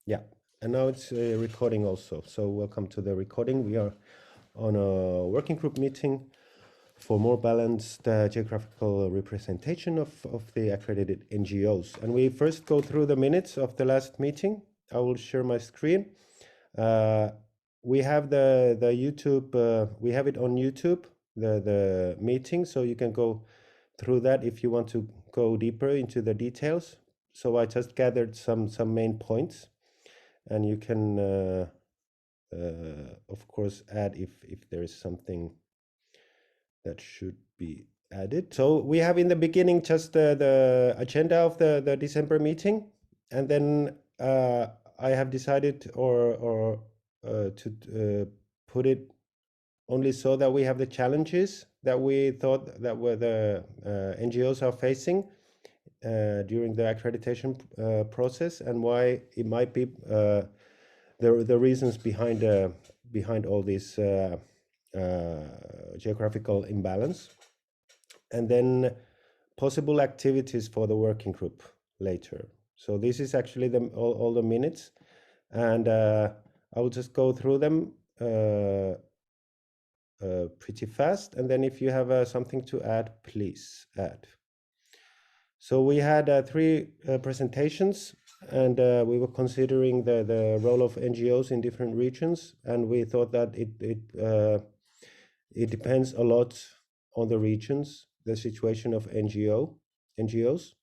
Yeah, and now it's recording also. So welcome to the recording. We are on a working group meeting for more balanced geographical representation of the accredited NGOs. And we first go through the minutes of the last meeting. I will share my screen. We have the YouTube, we have it on YouTube, the meeting, so you can go through that if you want to go deeper into the details. So I just gathered some main points, and you can of course add if there is something that should be added. So we have in the beginning just the agenda of the December meeting, and then I have decided or to put it only so that we have the challenges that we thought that were the NGOs are facing during the accreditation process, and why it might be the reasons behind all this geographical imbalance, and then possible activities for the working group later. So this is actually all the minutes, and I will just go through them pretty fast, and then if you have something to add, please add. So we had three presentations, and we were considering the role of NGOs in different regions, and we thought that it depends a lot on the regions, the situation of NGOs.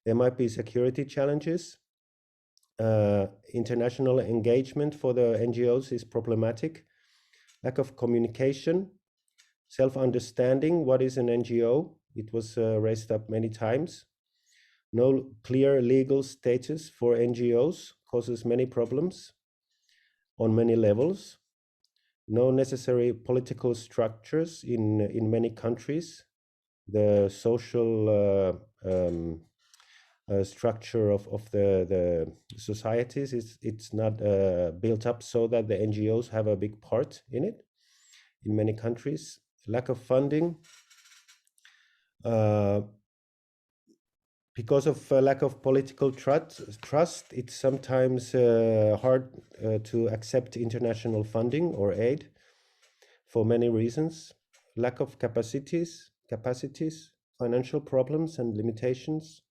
There might be security challenges. International engagement for the NGOs is problematic. Lack of communication, self-understanding, what is an NGO? It was raised up many times. No clear legal status for NGOs causes many problems on many levels. No necessary political structures in many countries. The social structure of the societies it's not built up so that the NGOs have a big part in it in many countries. Lack of funding. Because of lack of political trust, it's sometimes hard to accept international funding or aid for many reasons. Lack of capacities, financial problems and limitations.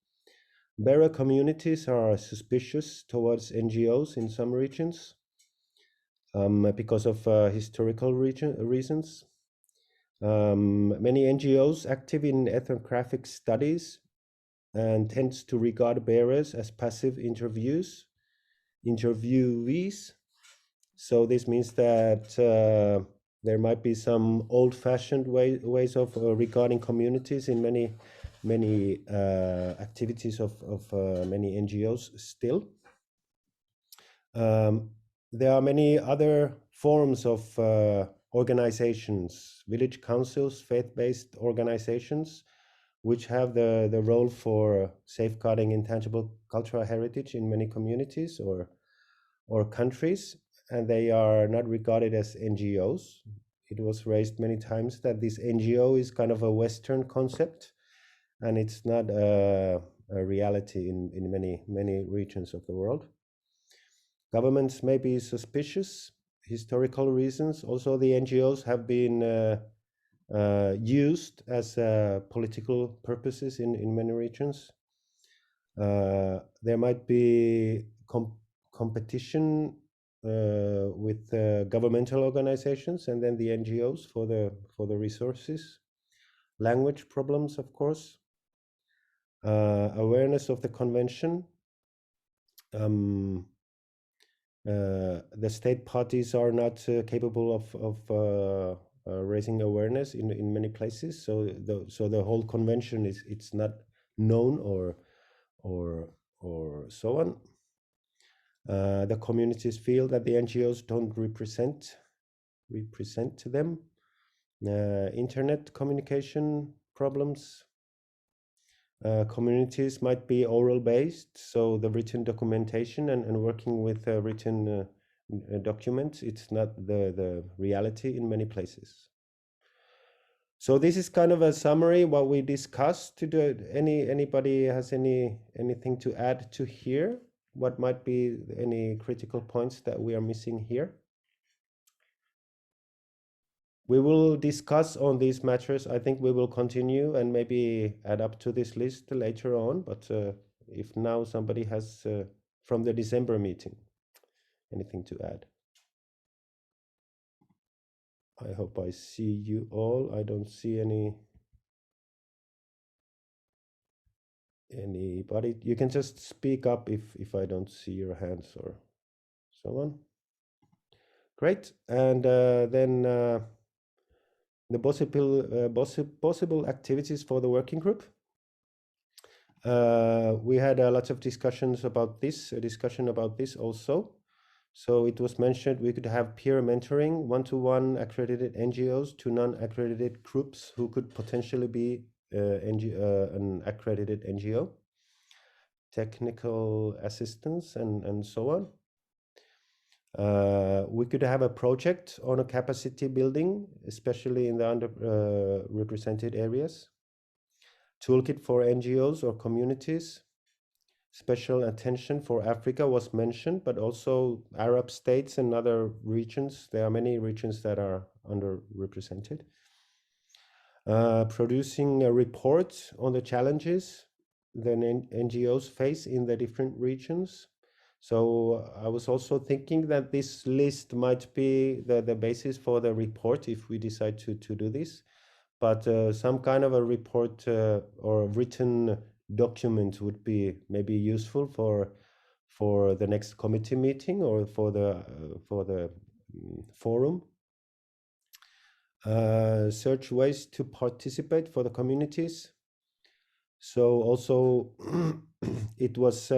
Bearer communities are suspicious towards NGOs in some regions because of historical reasons. Many NGOs active in ethnographic studies and tends to regard bearers as passive interviewees. So this means that there might be some old-fashioned ways of regarding communities in many activities of many NGOs still. There are many other forms of organizations, village councils, faith-based organizations, which have the role for safeguarding intangible cultural heritage in many communities or countries, and they are not regarded as NGOs. It was raised many times that this NGO is kind of a Western concept, and it's not a reality in many regions of the world. Governments may be suspicious, historical reasons. Also, the NGOs have been used as political purposes in many regions. There might be competition with governmental organizations and then the NGOs for the resources. Language problems, of course. Awareness of the convention. The state parties are not capable of raising awareness in many places. So the whole convention it's not known or so on. The communities feel that the NGOs don't represent them. Internet communication problems. Communities might be oral based, so the written documentation and working with written documents, it's not the reality in many places. So this is kind of a summary what we discussed. Anybody has anything to add to here what might be any critical points that we are missing here. We will discuss on these matters. I think we will continue and maybe add up to this list later on. But if now somebody has from the December meeting anything to add. I hope I see you all. I don't see anybody. You can just speak up if I don't see your hands or so on. Great. And then the possible activities for the working group. We had a lot of discussion about this also. So it was mentioned we could have peer mentoring, one-to-one accredited NGOs to non-accredited groups who could potentially be an accredited NGO, technical assistance, and so on. We could have a project on a capacity building, especially in the underrepresented areas. Toolkit for NGOs or communities. Special attention for Africa was mentioned, but also Arab states and other regions. There are many regions that are underrepresented. Producing a report on the challenges that NGOs face in the different regions. So I was also thinking that this list might be the basis for the report if we decide to do this. But some kind of a report or a written document would be maybe useful for the next committee meeting or for the forum. Search ways to participate for the communities. So also it was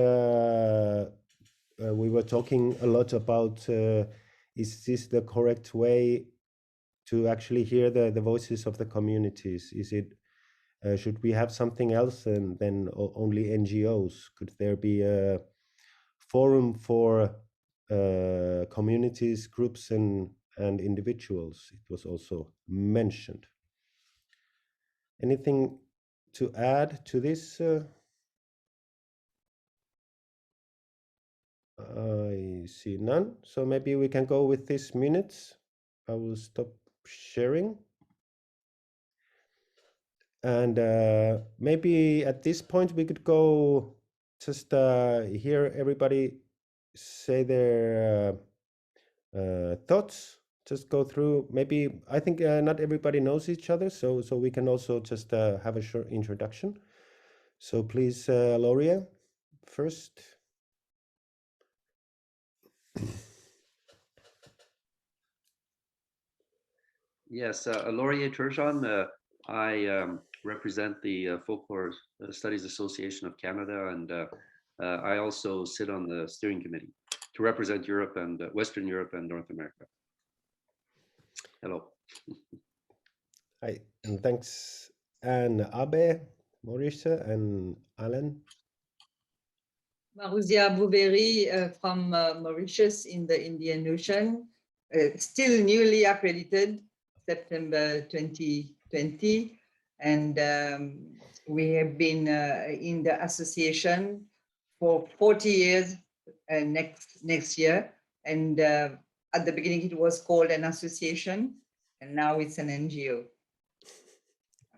we were talking a lot about is this the correct way to actually hear the voices of the communities? Is it should we have something else than only NGOs? Could there be a forum for communities, groups, and individuals? It was also mentioned. Anything to add to this? I see none. So maybe we can go with these minutes. I will stop sharing. And maybe at this point we could go just hear everybody say their thoughts. Just go through. Maybe I think not everybody knows each other, so we can also just have a short introduction. So please, Loria, first. Yes, Laurier Turgeon. I represent the Folklore Studies Association of Canada, and I also sit on the steering committee to represent Europe and Western Europe and North America. Hello. Hi, and thanks. And Abe, Maurice, and Alan. Maruzia Bouberi from Mauritius in the Indian Ocean, still newly accredited, September 2020. And we have been in the association for 40 years next year. And at the beginning, it was called an association, and now it's an NGO.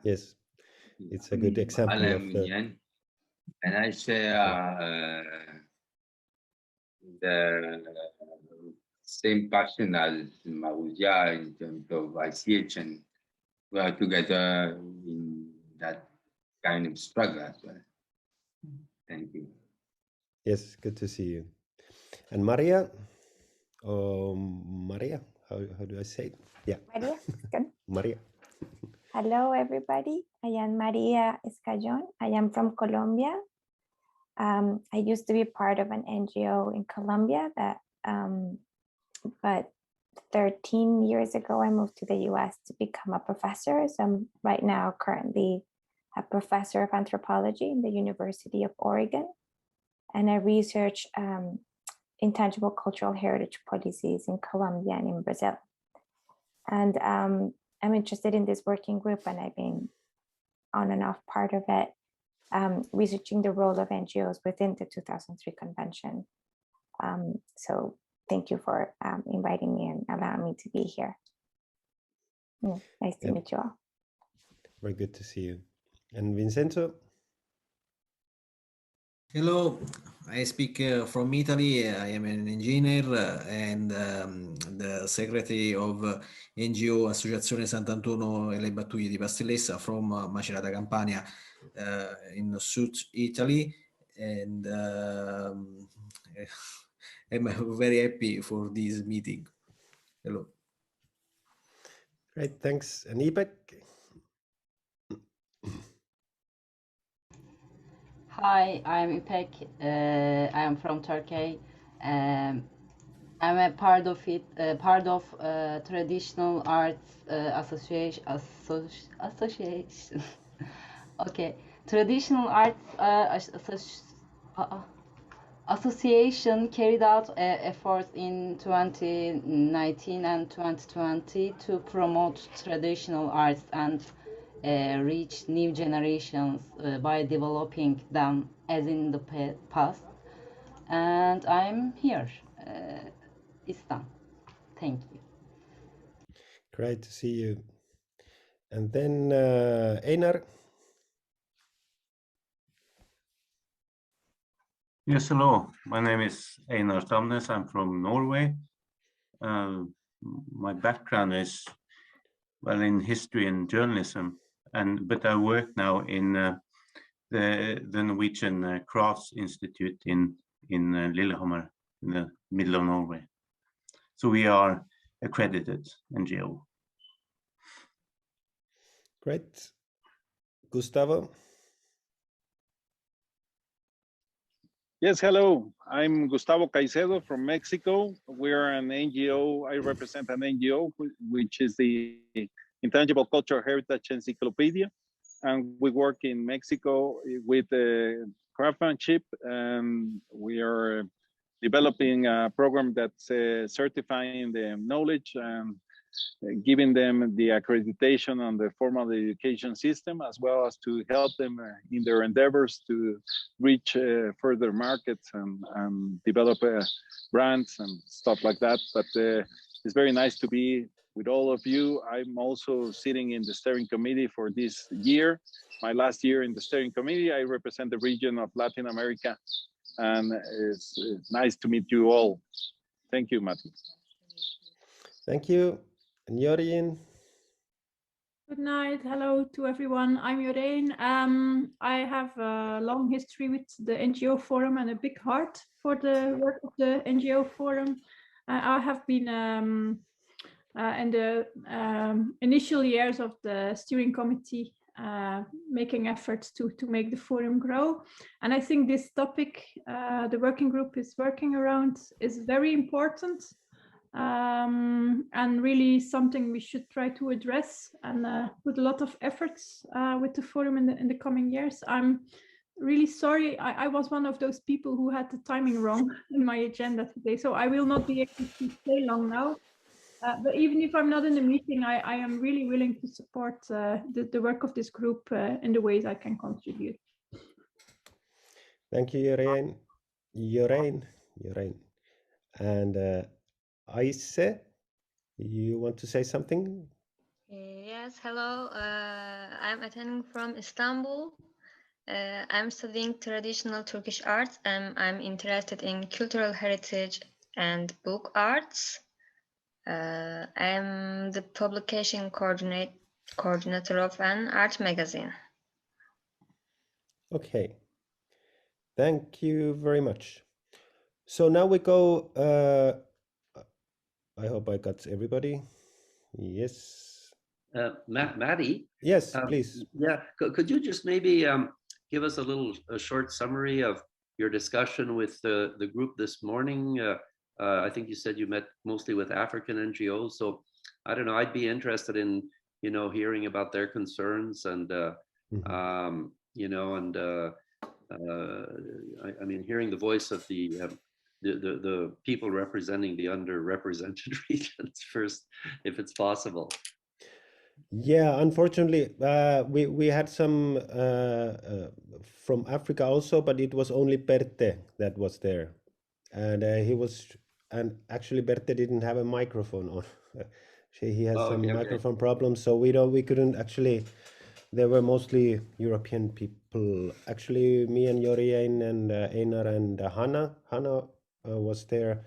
Yes, it's a good example of and I share the same passion as Maruzia in terms of ICH, and we are together in that kind of struggle as well. Thank you. Yes, good to see you. And Maria, Maria, how do I say it? Yeah. Maria, good. Maria. Hello, everybody. I am Maria Escallon. I am from Colombia. I used to be part of an NGO in Colombia, but 13 years ago, I moved to the US to become a professor. So I'm right now currently a professor of anthropology in the University of Oregon. And I research intangible cultural heritage policies in Colombia and in Brazil. And I'm interested in this working group, and I've been on and off part of it, researching the role of NGOs within the 2003 convention So thank you for inviting me and allowing me to be here. Nice to meet you all. Very good to see you. And Vincenzo? Hello, I speak from Italy. I am an engineer and the secretary of NGO Associazione Sant'Antonio e le Battuglie di Pastellessa from Macerata Campania in South Italy. And I'm very happy for this meeting. Hello. Great, thanks. And Ipek? Hi, I'm Ipek. I am from Turkey. I'm a part of traditional arts association. Okay, traditional arts association carried out efforts in 2019 and 2020 to promote traditional arts and reach new generations by developing them as in the past. And I'm here, Istan. Thank you. Great to see you. And then Einar? Yes, hello. My name is Einar Stamnes. I'm from Norway. My background is, well, in history and journalism, but I work now in the Norwegian Crafts Institute in Lillehammer, in the middle of Norway. So we are accredited NGO. Great. Gustavo? Yes, hello. I'm Gustavo Caicedo from Mexico. We're an NGO. I represent an NGO, which is the Intangible Cultural Heritage Encyclopedia. And we work in Mexico with craftsmanship, and we are developing a program that's certifying the knowledge and giving them the accreditation on the formal education system, as well as to help them in their endeavors to reach further markets and develop brands and stuff like that. But it's very nice to be with all of you. I'm also sitting in the steering committee for this year. My last year in the steering committee, I represent the region of Latin America, and it's nice to meet you all. Thank you, Mati. Thank you. And Jorien? Good night. Hello to everyone. I'm Jorien. I have a long history with the NGO Forum and a big heart for the work of the NGO Forum. I have been in the initial years of the steering committee, making efforts to make the forum grow. And I think this topic the working group is working around is very important. And really something we should try to address and put a lot of efforts with the forum in the coming years. I'm really sorry, I was one of those people who had the timing wrong in my agenda today, so I will not be able to stay long now. But even if I'm not in the meeting, I am really willing to support the work of this group in the ways I can contribute. Thank you, Jorien. And Aise, you want to say something? Yes, hello. I'm attending from Istanbul. I'm studying traditional Turkish arts and I'm interested in cultural heritage and book arts. I'm the publication coordinator of an art magazine. Okay. Thank you very much. So now we go, I hope I got everybody. Yes. Maddie? Yes, please. Yeah, could you just maybe give us a short summary of your discussion with the group this morning? I think you said you met mostly with African NGOs. So I don't know, I'd be interested in, hearing about their concerns and, I mean, hearing the voice of the people representing the underrepresented regions first, if it's possible. Yeah, unfortunately, we had some from Africa also, but it was only Perte that was there. and he was, and actually Berthe didn't have a microphone on. He has Oh, some okay, okay. microphone problems, so we couldn't actually. There were mostly European people. Actually, me and Jorian and Einar and Hanna. Hanna was there,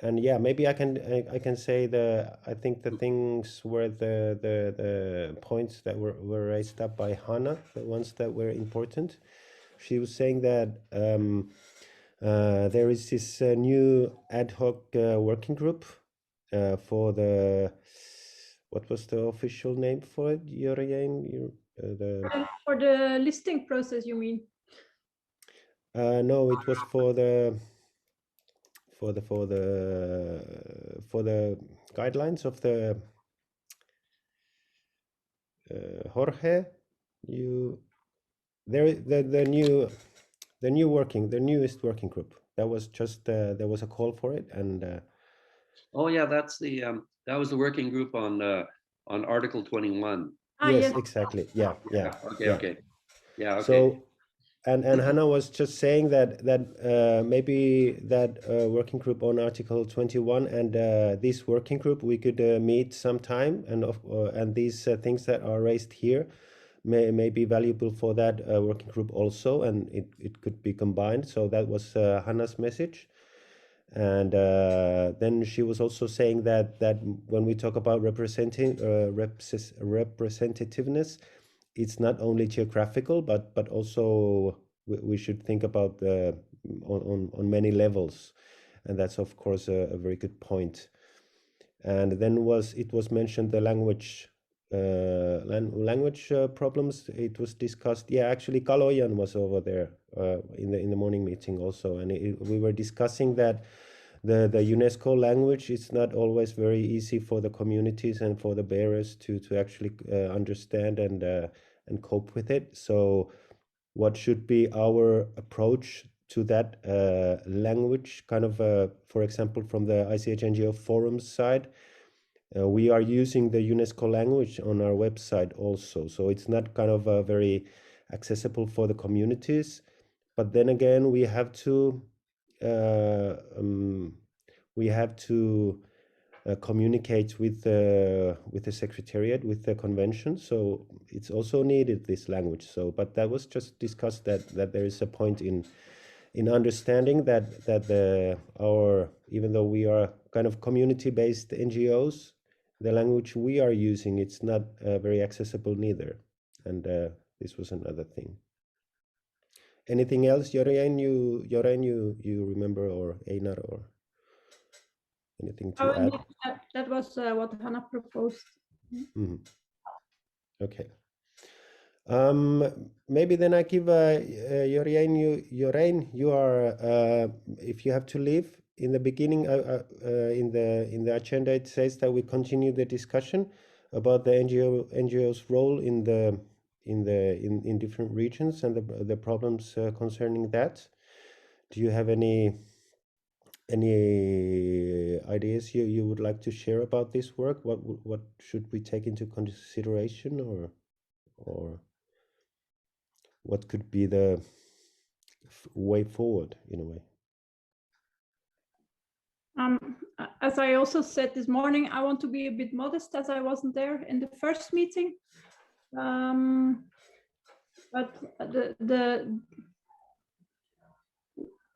and yeah, maybe I can say I think the things were the points that were raised up by Hanna, the ones that were important. She was saying that there is this new ad hoc working group for the, what was the official name for it, Jorian? For the listing process, you mean? No, it was for the guidelines of the Jorge. The newest working group. That was just there was a call for it, and Oh yeah, that's that was the working group on Article 21. yes, Yes. exactly. Yeah. Okay, okay. Yeah, okay. So, and Hannah was just saying that maybe that working group on Article 21 and this working group we could meet sometime, and these things that are raised here may be valuable for that working group also, and it could be combined. So that was Hannah's message. And then she was also saying that when we talk about representativeness, it's not only geographical, but also we should think about on many levels, and that's of course a very good point. And then it was mentioned the language problems. It was discussed. Yeah, actually, Kaloyan was over there in the morning meeting also, and we were discussing that the UNESCO language is not always very easy for the communities and for the bearers to actually understand and cope with it. So, what should be our approach to that language? Kind of, for example, from the ICH NGO forum side. We are using the UNESCO language on our website also, so it's not kind of very accessible for the communities. But then again, we have to communicate with the secretariat, with the convention. So it's also needed, this language. So, but that was just discussed that there is a point in understanding that our, even though we are kind of community-based NGOs, the language we are using, it's not very accessible neither. And this was another thing. Anything else, Jorian, you remember, or Einar, or anything to add? That was what Hannah proposed. Mm-hmm. Okay. Maybe then I give Jorian, you are if you have to leave in the beginning, in the agenda it says that we continue the discussion about the NGO's role in different regions and the problems concerning that. Do you have any ideas you would like to share about this work? What should we take into consideration, or what could be the way forward in a way? As I also said this morning, I want to be a bit modest as I wasn't there in the first meeting. But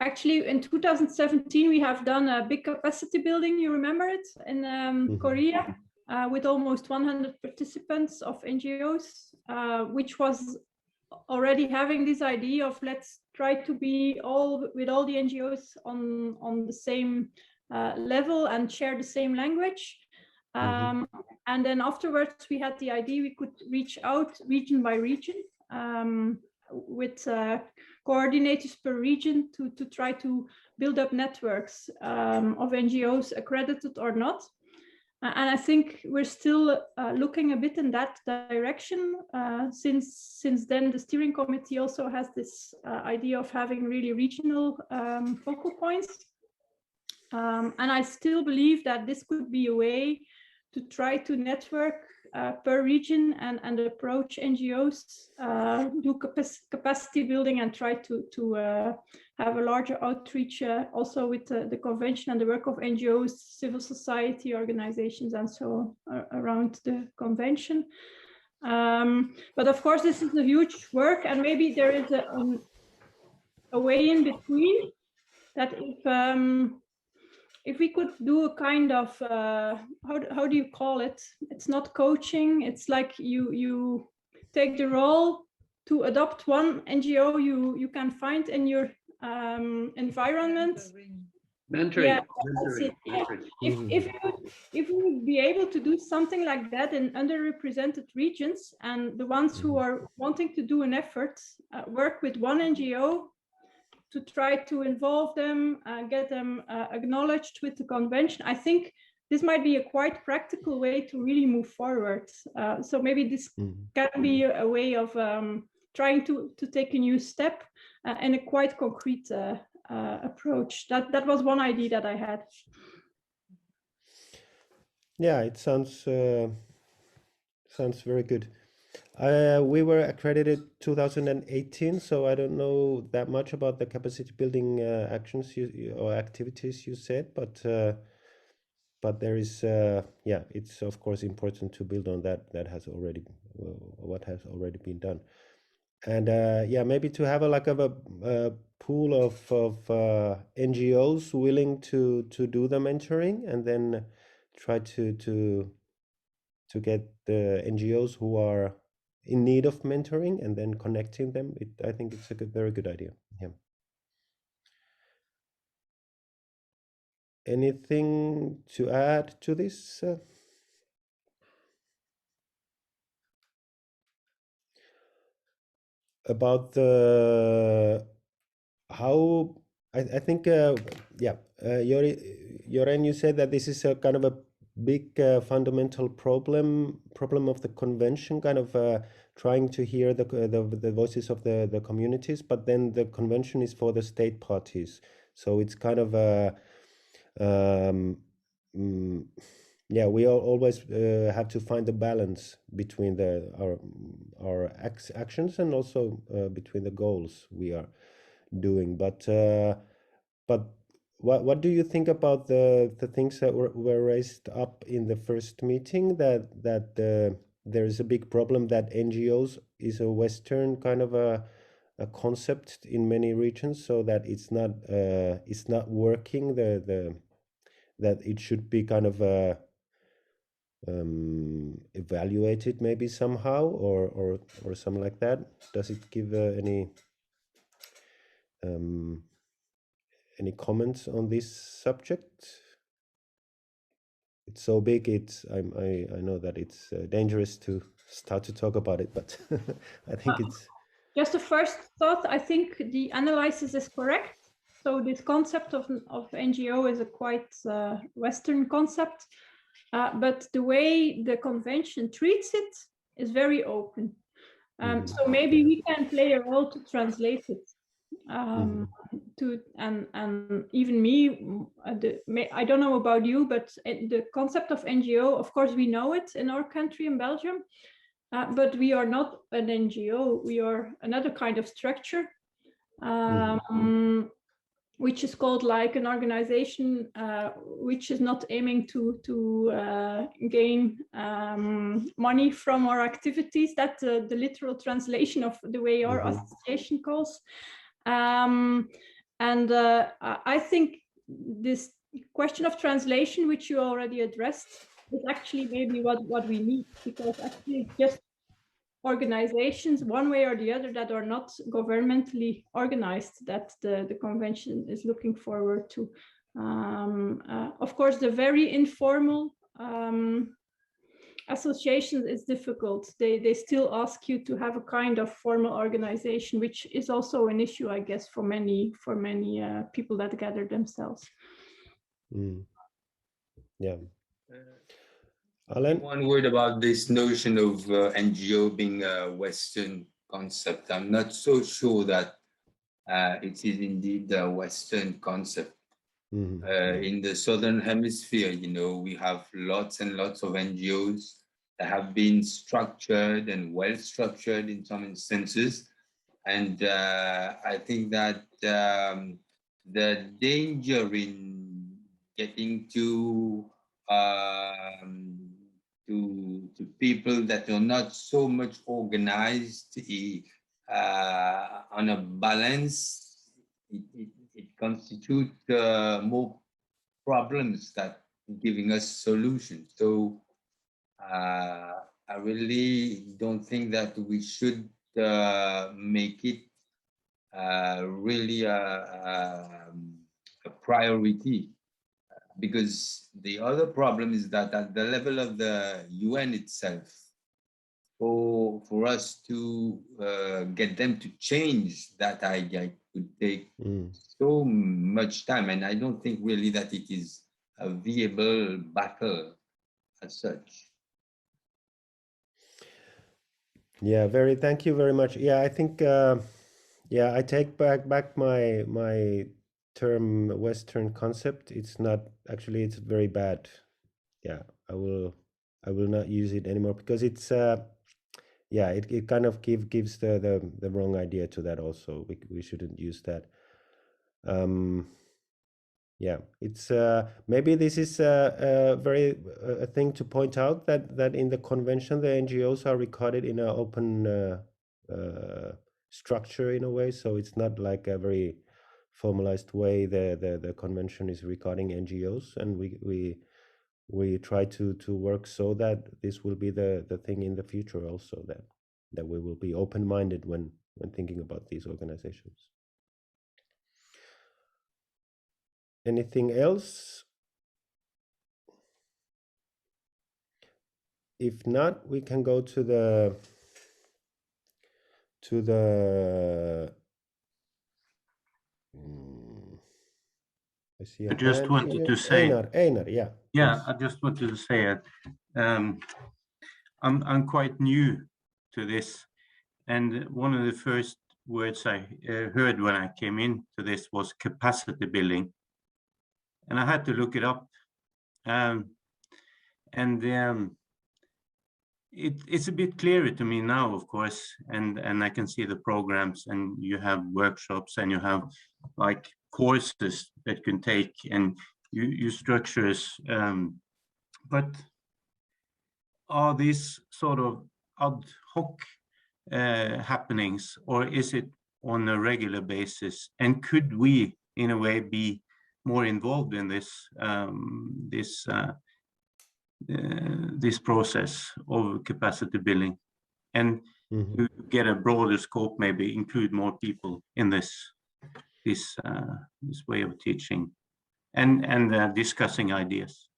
actually in 2017 we have done a big capacity building, you remember it, in Korea, with almost 100 participants of NGOs, which was already having this idea of let's try to be with all the NGOs on the same level and share the same language. And then afterwards we had the idea we could reach out region by region, with coordinators per region to try to build up networks of NGOs, accredited or not. And I think we're still looking a bit in that direction. Since then, the steering committee also has this idea of having really regional focal points. And I still believe that this could be a way try to network per region and approach NGOs, do capacity building, and try to have a larger outreach also with the convention and the work of NGOs, civil society organizations, and so on around the convention. But of course, this is a huge work, and maybe there is a way in between that if we could do a kind of how do you call it? It's not coaching. It's like you take the role to adopt one NGO you can find in your environment. Mentoring. Yeah, Mentoring. if we would be able to do something like that in underrepresented regions, and the ones who are wanting to do an effort work with one NGO to try to involve them, get them acknowledged with the convention, I think this might be a quite practical way to really move forward. So maybe this can be a way of trying to take a new step and a quite concrete approach. That was one idea that I had. Yeah, it sounds very good. We were accredited 2018, so I don't know that much about the capacity building actions or activities you said, but there is yeah, it's of course important to build on that has already what has already been done, and yeah, maybe to have a pool of NGOs willing to do the mentoring, and then try to get the NGOs who are in need of mentoring and then connecting them. I think it's a very good idea. Yeah. Anything to add to this? About the how I think yeah, Joren, you said that this is a kind of a big fundamental problem of the convention, kind of trying to hear the voices of the communities, but then the convention is for the state parties, so it's kind of a yeah, we always have to find the balance between our actions and also between the goals we are doing. But what do you think about the things that were raised up in the first meeting, that there is a big problem that NGOs is a Western kind of a concept in many regions, so that it's not working, that it should be kind of evaluated maybe somehow, or something like that? Does it give any comments on this subject? It's so big. I know that it's dangerous to start to talk about it, but I think it's just a first thought. I think the analysis is correct. So this concept of NGO is a quite Western concept, but the way the convention treats it is very open. So maybe we can play a role to translate it. And even me, I don't know about you, but the concept of NGO, of course, we know it in our country, in Belgium, but we are not an NGO. We are another kind of structure, which is called like an organization which is not aiming to gain money from our activities. That's the literal translation of the way our association calls. And I think this question of translation, which you already addressed, is actually maybe what we need, because actually just organizations, one way or the other, that are not governmentally organized, that the convention is looking forward to. Of course, the very informal associations is difficult. They still ask you to have a kind of formal organization, which is also an issue, I guess, for many people that gather themselves. Yeah. Alan? One word about this notion of NGO being a Western concept. I'm not so sure that it is indeed a Western concept. In the Southern Hemisphere, you know, we have lots and lots of NGOs that have been structured and well structured in some instances. And I think that the danger in getting to people that are not so much organized on a balance, it constitutes more problems that giving us solutions. So I really don't think that we should make it really a priority, because the other problem is that at the level of the UN itself, for us to get them to change that idea, it could take so much time, and I don't think really that it is a viable battle as such. Yeah, thank you very much. Yeah, I think yeah, I take back my term Western concept. It's not actually, it's very bad. Yeah, I will not use it anymore, because it's yeah, it kind of gives the wrong idea to that also. We shouldn't use that. Yeah, it's maybe this is a very a thing to point out, that in the convention the NGOs are recorded in an open structure in a way, so it's not like a very formalized way the convention is recording NGOs, and we try to work so that this will be the thing in the future also, that we will be open-minded when thinking about these organizations. Anything else? If not, we can go to the I see I just wanted to say, Einar, yeah. Yeah, please. I just wanted to say I'm quite new to this, and one of the first words I heard when I came into this was capacity building, and I had to look it up, it's a bit clearer to me now, of course, and I can see the programs, and you have workshops, and you have like courses that you can take, and you structures, but are these sort of ad hoc happenings, or is it on a regular basis? And could we, in a way, be more involved in this process of capacity building, and to get a broader scope, maybe include more people in this way of teaching and discussing ideas?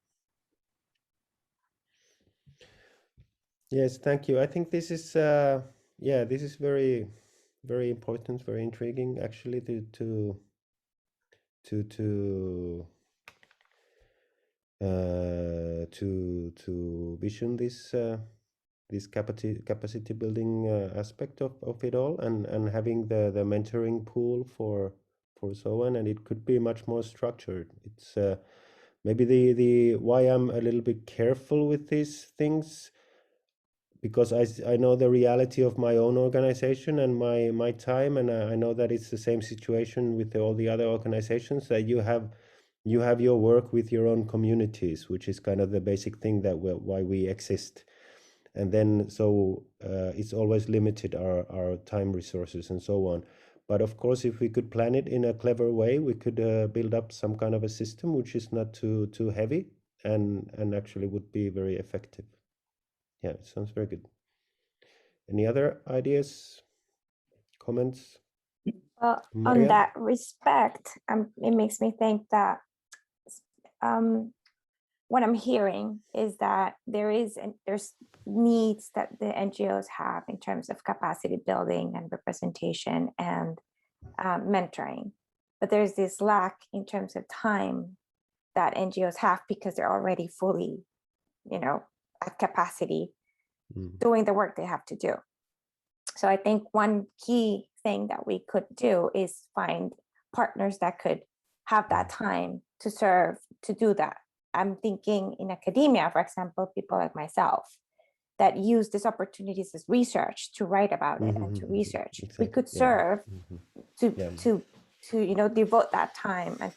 Yes, thank you. I think this is yeah, this is very important, very intriguing actually, to vision this capacity building aspect of it all, and having the mentoring pool for so on, and it could be much more structured. It's maybe the why I'm a little bit careful with these things, because I know the reality of my own organization and my time, and I know that it's the same situation with all the other organizations, that you have your work with your own communities, which is kind of the basic thing that why we exist. And then so it's always limited, our time, resources, and so on. But of course, if we could plan it in a clever way, we could build up some kind of a system which is not too heavy, and actually would be very effective. Yeah, it sounds very good. Any other ideas, comments? Well, Maria? on that respect, it makes me think that what I'm hearing is that there's needs that the NGOs have in terms of capacity building and representation and mentoring, but there's this lack in terms of time that NGOs have, because they're already fully, at capacity, doing the work they have to do. So I think one key thing that we could do is find partners that could have that time to serve, to do that. I'm thinking in academia, for example, people like myself that use these opportunities as research to write about it and to research. Exactly. We could Yeah. serve Yeah. to you know, devote that time and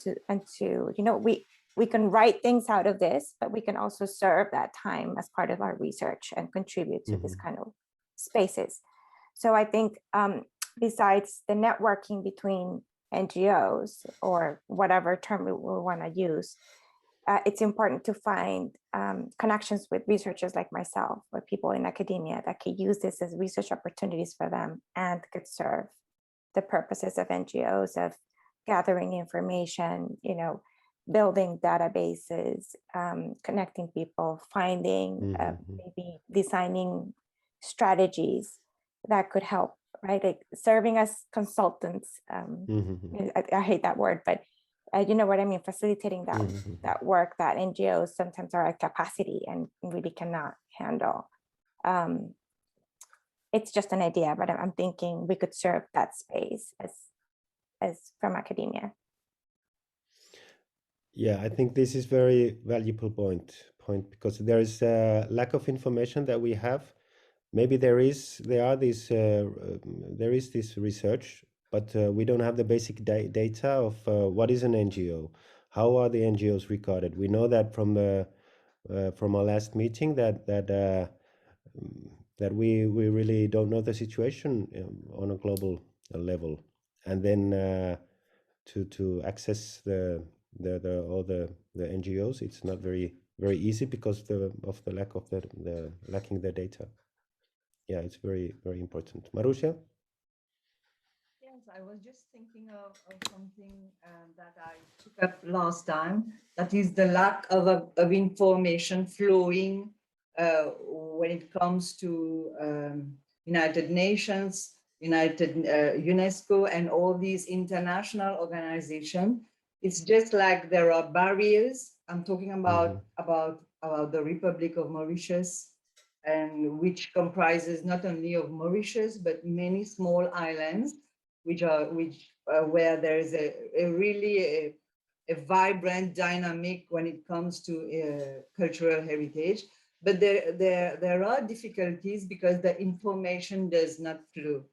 to you know, we can write things out of this, but we can also serve that time as part of our research and contribute to this kind of spaces. So I think besides the networking between NGOs or whatever term we want to use, it's important to find connections with researchers like myself or people in academia that could use this as research opportunities for them and could serve the purposes of NGOs of gathering information, you know, building databases, connecting people, finding, maybe designing strategies that could help, right? Like serving as consultants. I hate that word, but you know what I mean? Facilitating that that work that NGOs sometimes are at capacity and really cannot handle. It's just an idea, but I'm thinking we could serve that space as from academia. Yeah, I think this is very valuable point because there is a lack of information that we have. Maybe there is this research, but we don't have the basic data of what is an NGO, how are the NGOs recorded. We know that from our last meeting that we really don't know the situation on a global level, and then to access all the NGOs, it's not very easy because of the lack of the lacking the data. Yeah, it's very important. Marusha? Yes, I was just thinking of something that I took up last time. That is the lack of information flowing when it comes to United Nations, UNESCO, and all these international organizations. It's just like there are barriers. I'm talking about the Republic of Mauritius, and which comprises not only of Mauritius but many small islands, where there is a really vibrant dynamic when it comes to cultural heritage. But there are difficulties because the information does not flow.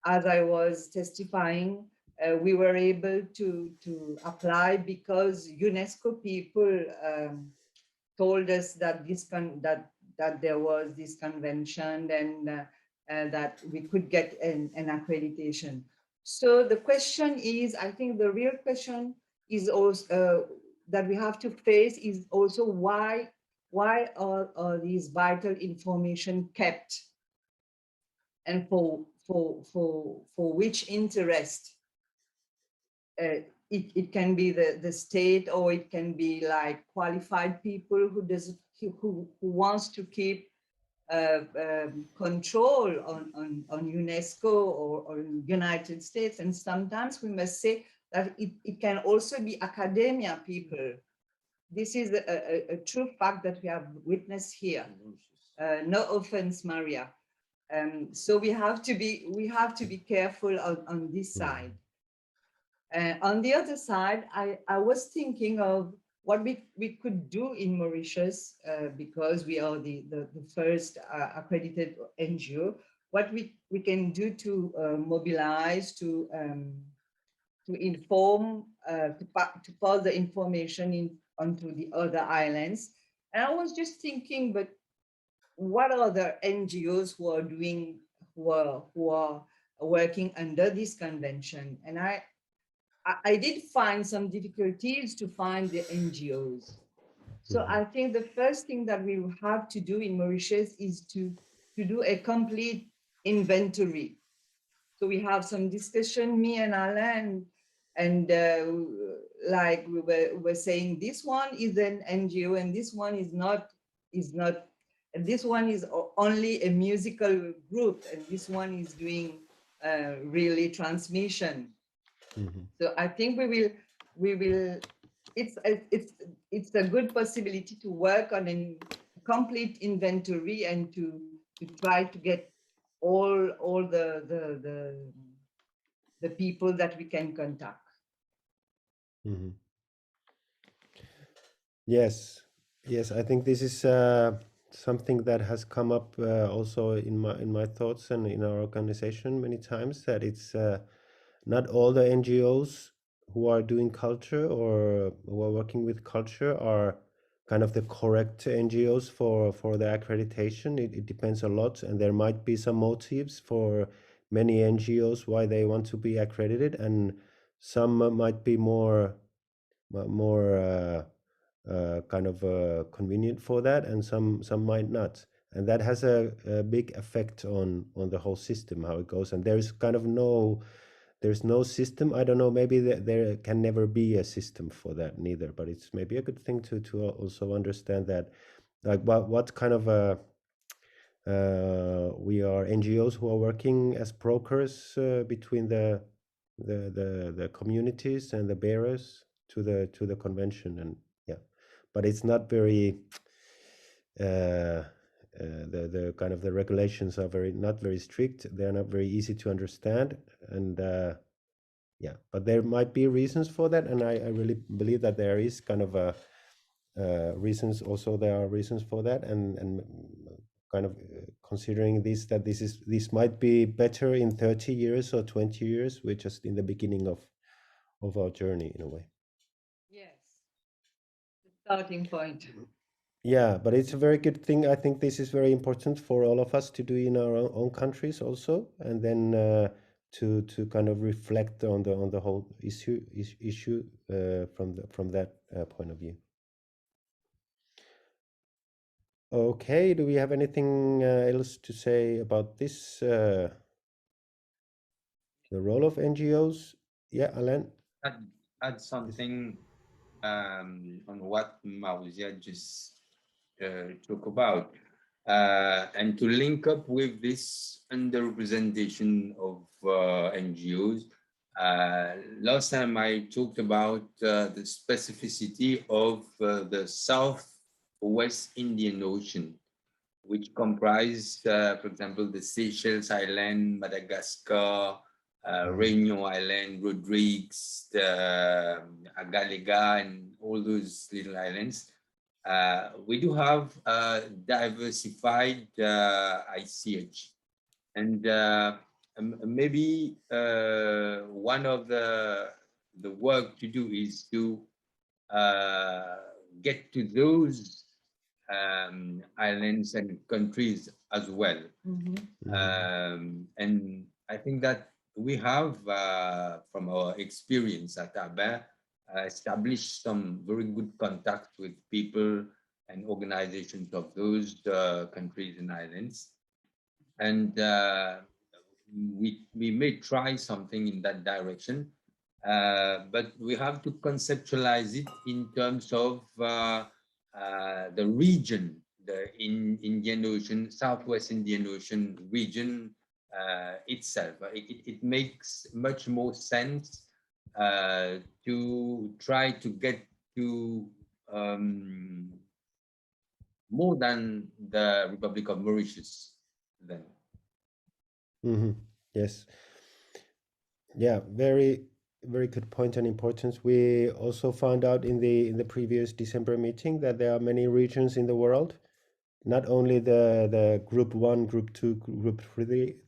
As I was testifying, we were able to apply because UNESCO people told us that that there was this convention and that we could get an accreditation. So the question is, I think the real question is also that we have to face is also why are these vital information kept, and for which interest? It can be the state, or it can be like qualified people who wants to keep control on UNESCO or United States. And sometimes we must say that it can also be academia people. This is a true fact that we have witnessed here. No offense, Maria. So we have to be careful on this side. On the other side, I was thinking of what we could do in Mauritius, because we are the first accredited NGO, what we can do to mobilize, to inform, to pass the information onto the other islands. And I was just thinking, but what are the NGOs who are working under this convention? And I did find some difficulties to find the NGOs. So I think the first thing that we have to do in Mauritius is to do a complete inventory. So we have some discussion, me and Alain, and like we were saying, this one is an NGO and this one is not, and this one is only a musical group, and this one is doing really transmission. So I think we will. It's a good possibility to work on a complete inventory and to try to get all the people that we can contact. Yes, yes, I think this is something that has come up also in my thoughts and in our organization many times, that it's not all the NGOs who are doing culture or who are working with culture are kind of the correct NGOs for the accreditation. It depends a lot, and there might be some motives for many NGOs why they want to be accredited, and some might be more kind of convenient for that, and some might not, and that has a big effect on the whole system, how it goes. And there's no system. I don't know, maybe there can never be a system for that neither, but it's maybe a good thing to also understand that, like what kind of we are NGOs who are working as brokers between the communities and the bearers to the convention. And yeah, but it's not very the kind of the regulations are not very strict. They're not very easy to understand, and yeah, but there might be reasons for that, and I really believe that there is kind of a reasons. Also, there are reasons for that, and kind of considering this might be better in 30 years or 20 years. We're just in the beginning of our journey in a way. Yes, the starting point. Yeah, but it's a very good thing. I think this is very important for all of us to do in our own countries also, and then to kind of reflect on the whole issue from that point of view. Okay, do we have anything else to say about this? The role of NGOs? Yeah, Alain? Add something on what Mauzia just talked about. And to link up with this underrepresentation of NGOs, last time I talked about the specificity of the Southwest Indian Ocean, which comprise, for example, the Seychelles Island, Madagascar, Réunion Island, Rodrigues, the Agalega, and all those little islands. We do have diversified ICH. And maybe one of the work to do is to get to those islands and countries as well. And I think that we have, from our experience at ABA, established some very good contact with people and organizations of those countries and islands. And we may try something in that direction, but we have to conceptualize it in terms of the region, the Indian Ocean, Southwest Indian Ocean region itself. It makes much more sense to try to get to more than the Republic of Mauritius then. Yes. Yeah, very good point and importance. We also found out in the previous December meeting that there are many regions in the world, not only the group 1, group 2, group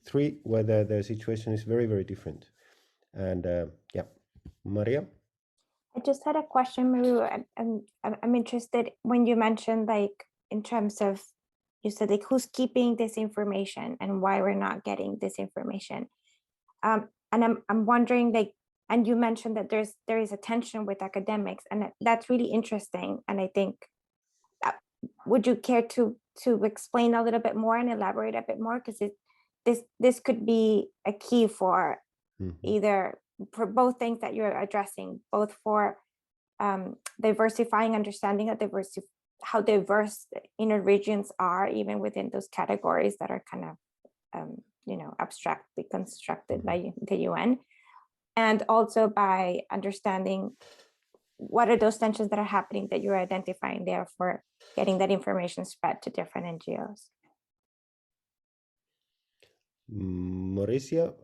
3, where the situation is very different. And yeah, Maria? I just had a question, Maru, and I'm interested when you mentioned, like, in terms of, you said, like, who's keeping this information and why we're not getting this information. And I'm wondering, like, and you mentioned that there is a tension with academics, and that's really interesting. And I think, would you care to explain a little bit more and elaborate a bit more? Because this could be a key for either for both things that you're addressing, both for diversifying understanding of how diverse inner regions are, even within those categories that are kind of abstractly constructed by the UN, and also by understanding what are those tensions that are happening that you're identifying there for getting that information spread to different NGOs. Mauricia,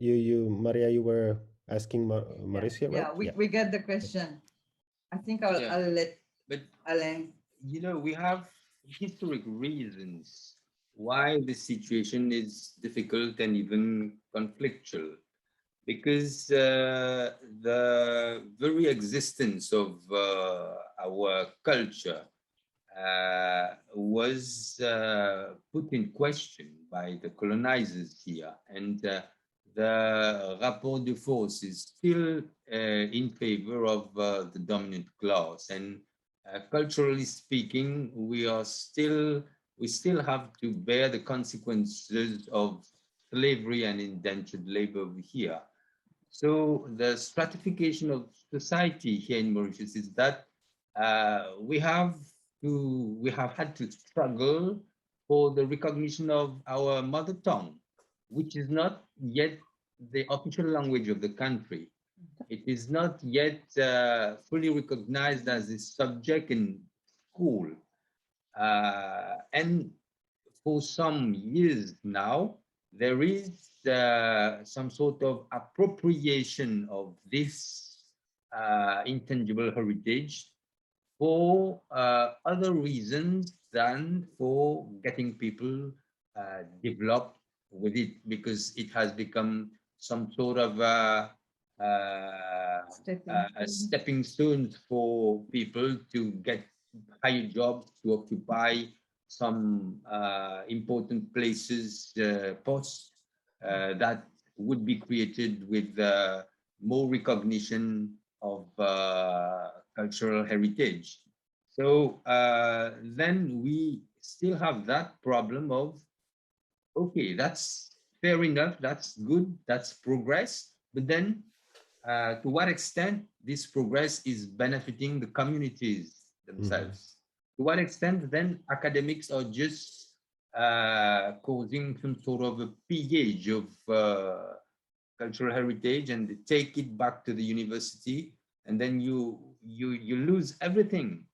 Maria, you were asking Mauricia, yeah, right? we get the question. I think Yeah. I'll let But Alain. you know, we have historic reasons why the situation is difficult and even conflictual. Because the very existence of our culture was put in question by the colonizers here, and the rapport de force is still in favor of the dominant class. And culturally speaking, we still have to bear the consequences of slavery and indentured labor here. So the stratification of society here in Mauritius is that we have had to struggle for the recognition of our mother tongue, which is not yet the official language of the country. It is not yet fully recognized as a subject in school. And for some years now, there is some sort of appropriation of this intangible heritage for other reasons than for getting people developed with it, because it has become some sort of a stepping stone for people to get higher jobs, to occupy some important places, posts that would be created with more recognition of cultural heritage. So then we still have that problem of, okay, that's fair enough, that's good, that's progress, but then to what extent this progress is benefiting the communities themselves? To what extent then academics are just causing some sort of a pillage of cultural heritage, and they take it back to the university, and then you lose everything.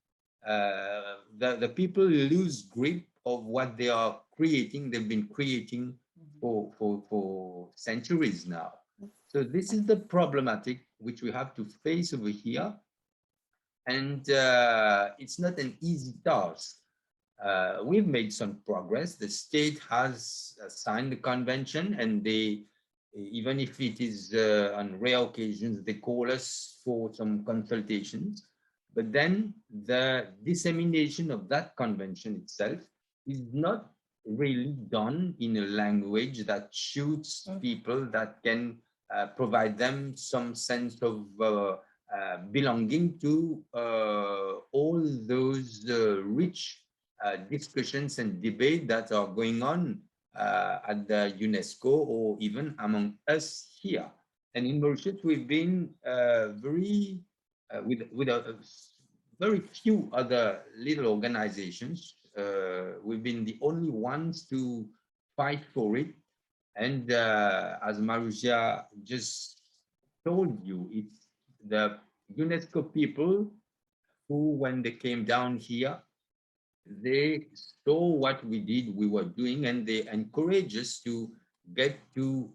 The people lose grip of what they are creating. They've been creating for centuries now. So this is the problematic which we have to face over here, and it's not an easy task. We've made some progress. The state has signed the convention, and they, even if it is on rare occasions, they call us for some consultations. But then the dissemination of that convention itself is not really done in a language that suits people, that can provide them some sense of belonging to all those rich discussions and debate that are going on at the UNESCO or even among us here. And in Mauritius, we've been with very few other little organizations. We've been the only ones to fight for it. And as Marussia just told you, it's the UNESCO people who, when they came down here, they saw what we were doing, and they encouraged us to get to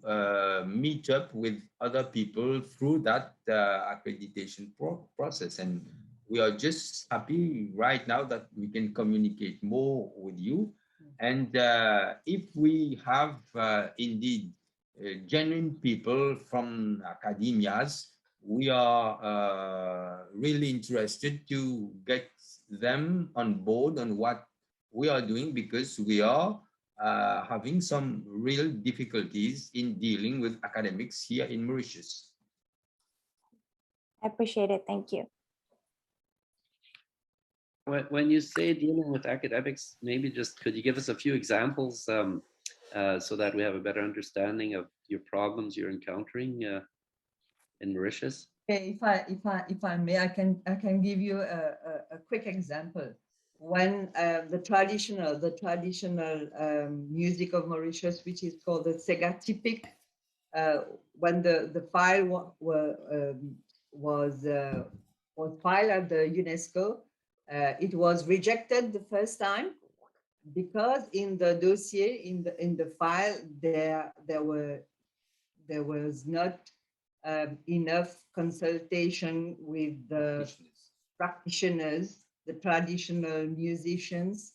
meet up with other people through that accreditation process. And we are just happy right now that we can communicate more with you. And if we have indeed genuine people from academias, we are really interested to get them on board on what we are doing, because we are having some real difficulties in dealing with academics here in Mauritius. I appreciate it. Thank you. When you say dealing with academics, maybe just could you give us a few examples so that we have a better understanding of your problems you're encountering in Mauritius? Okay, if I may, I can give you a quick example. When the traditional music of Mauritius, which is called the Sega Typic, when the file was filed at the UNESCO, it was rejected the first time because in the dossier, in the file, there was not enough consultation with the practitioners, the traditional musicians,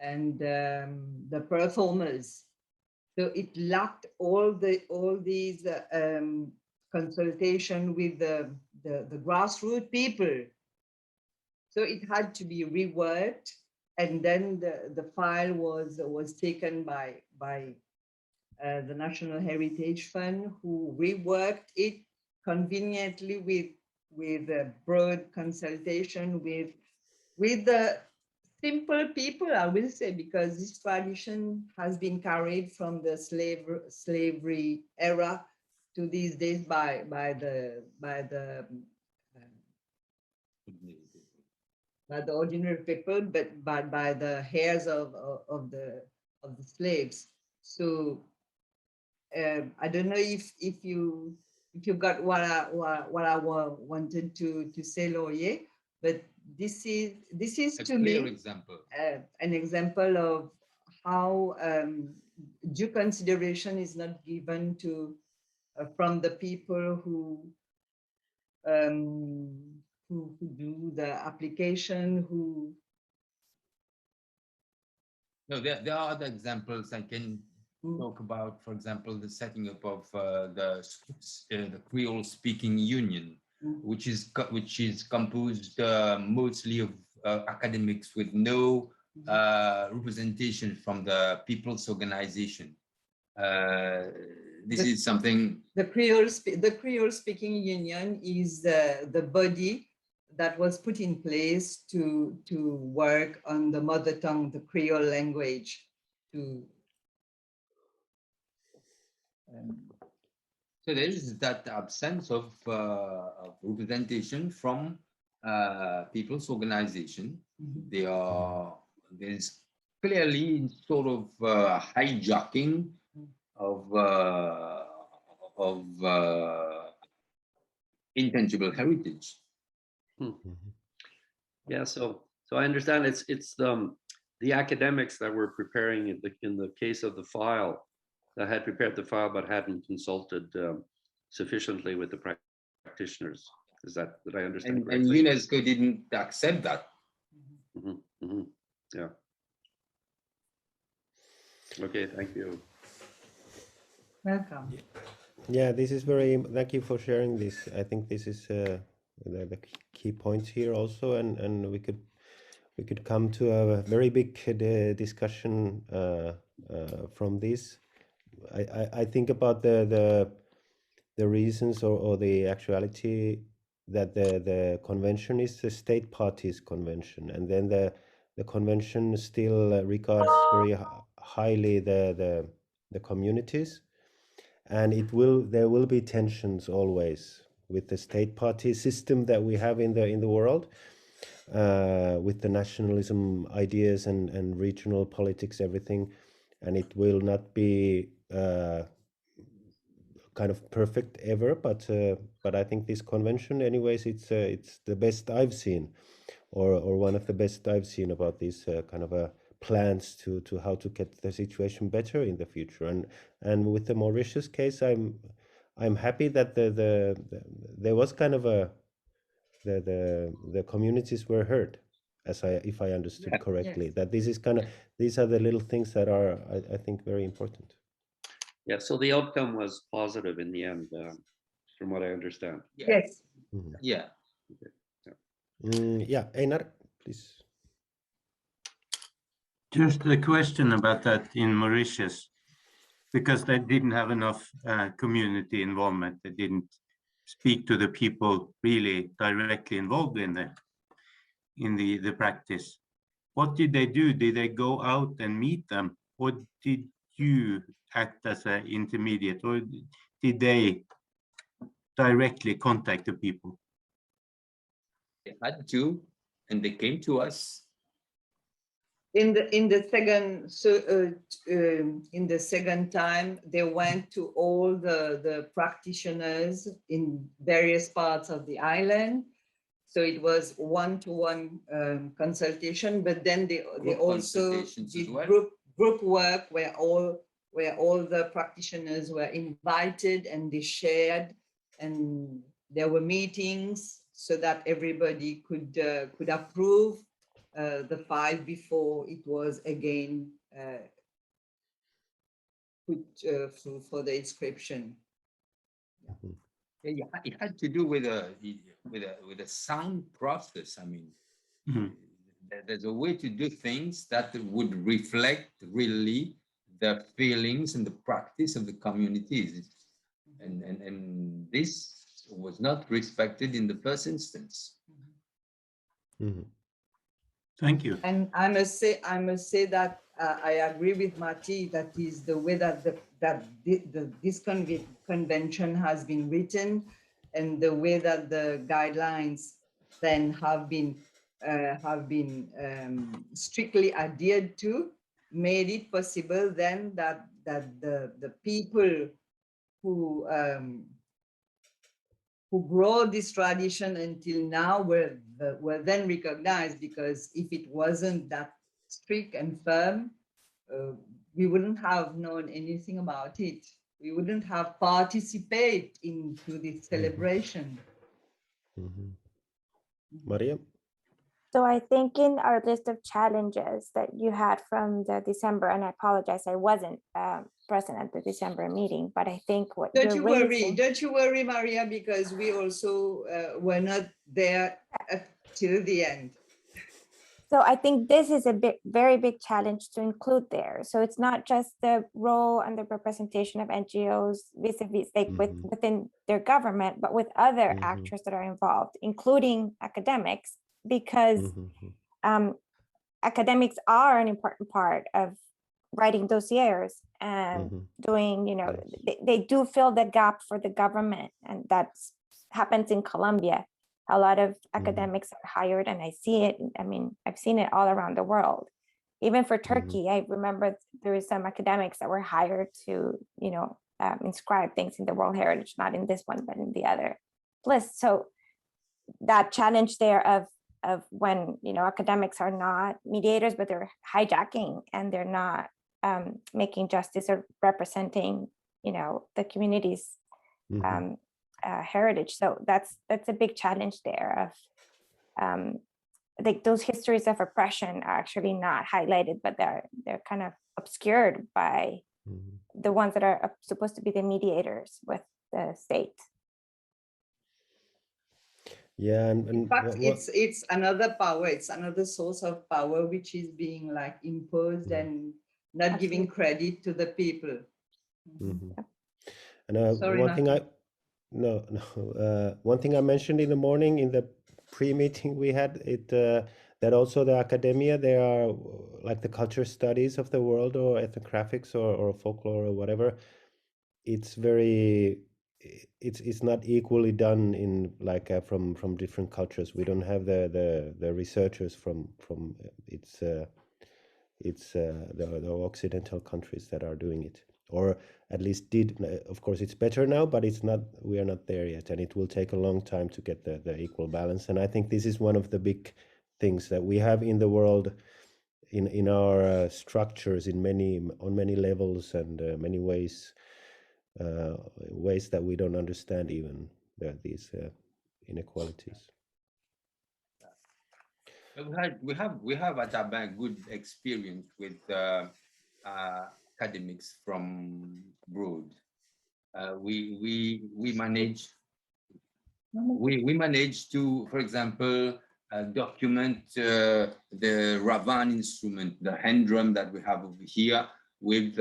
and the performers. So it lacked all these consultation with the grassroots people. So it had to be reworked, and then the file was taken by the National Heritage Fund, who reworked it conveniently with a broad consultation with the simple people, I will say, because this tradition has been carried from the slavery era to these days by the ordinary people, but by the heirs of the slaves. So I don't know if you got what I wanted to say, Laurier, but this is A to clear me example. an example of how due consideration is not given to from the people who do the application, who No, there are other examples I can talk about. For example, the setting up of the Creole Speaking Union, which is composed mostly of academics with no representation from the people's organization. This is something. The Creole Speaking Union is the body that was put in place to work on the mother tongue, the Creole language. So there is that absence of representation from people's organization. There's clearly sort of hijacking of intangible heritage. Yeah, so I understand it's the academics that were preparing in the case of the file, that had prepared the file but hadn't consulted sufficiently with the practitioners. Is that I understand and correctly? UNESCO didn't accept that. Yeah. Okay, thank you. Welcome. Yeah, this is thank you for sharing this. I think this is the key points here also, and we could come to a very big discussion from this. I think about the reasons or the actuality that the convention is a state parties convention, and then the convention still regards very highly the communities, and there will be tensions always with the state party system that we have in the world, with the nationalism ideas and regional politics, everything, and it will not be kind of perfect ever, but I think this convention, anyways, it's the best I've seen, or one of the best I've seen about these kind of plans to how to get the situation better in the future. And with the Mauritius case, I'm happy that there was kind of the communities were heard, if I understood correctly. Yes. That this is kind of these are the little things that are I think very important. Yeah, so the outcome was positive in the end, from what I understand. Yes. Yeah. Yeah, Einar, please. Just a question about that in Mauritius, because they didn't have enough community involvement. They didn't speak to the people really directly involved in the practice. What did they do? Did they go out and meet them, or did you act as an intermediate, or did they directly contact the people? They had to, and they came to us. In the second time, they went to all the practitioners in various parts of the island. So it was one-to-one consultation, but then they also did group work where all the practitioners were invited and they shared, and there were meetings so that everybody could approve the file before it was again put for the inscription. Yeah, it had to do with a sound process. I mean, there's a way to do things that would reflect really the feelings and the practice of the communities, and this was not respected in the first instance. Thank you. And I must say that I agree with Mati. That is the way that this convention has been written, and the way that the guidelines then have been strictly adhered to, made it possible then that the people who brought this tradition until now were then recognized, because if it wasn't that strict and firm, we wouldn't have known anything about it. We wouldn't have participated into this celebration. Maria? So I think in our list of challenges that you had from the December, and I apologize, I wasn't present at the December meeting, but I think what Don't you're you worry, raising. don't you worry, Maria, because we also were not there till the end. So I think this is a very big challenge to include there. So it's not just the role and the representation of NGOs vis-a-vis like within their government, but with other actors that are involved, including academics, because academics are an important part of writing dossiers and doing, you know, they do fill the gap for the government, and that's happens in Colombia. A lot of academics are hired, and I see it. I mean, I've seen it all around the world. Even for Turkey, I remember there were some academics that were hired to, you know, inscribe things in the World Heritage, not in this one, but in the other list. So that challenge there of when, you know, academics are not mediators, but they're hijacking and they're not making justice or representing, you know, the community's heritage. So that's a big challenge there of like those histories of oppression are actually not highlighted, but they're kind of obscured by the ones that are supposed to be the mediators with the state. Yeah, and in fact, it's another power, it's another source of power which is being like imposed and not giving credit to the people. And Sorry, one thing one thing I mentioned in the morning in the pre-meeting we had, that also the academia, they are like the culture studies of the world, or ethnographics or folklore or whatever. It's very, it's not equally done in like from different cultures. We don't have the researchers from the Occidental countries that are doing it, or at least did. Of course, it's better now, but it's not. We are not there yet, and it will take a long time to get the equal balance. And I think this is one of the big things that we have in the world, in our structures, on many levels and many ways that we don't understand even these inequalities. We have at our bank good experience with academics from abroad. We manage to, for example, document the Ravan instrument, the hand drum that we have over here, with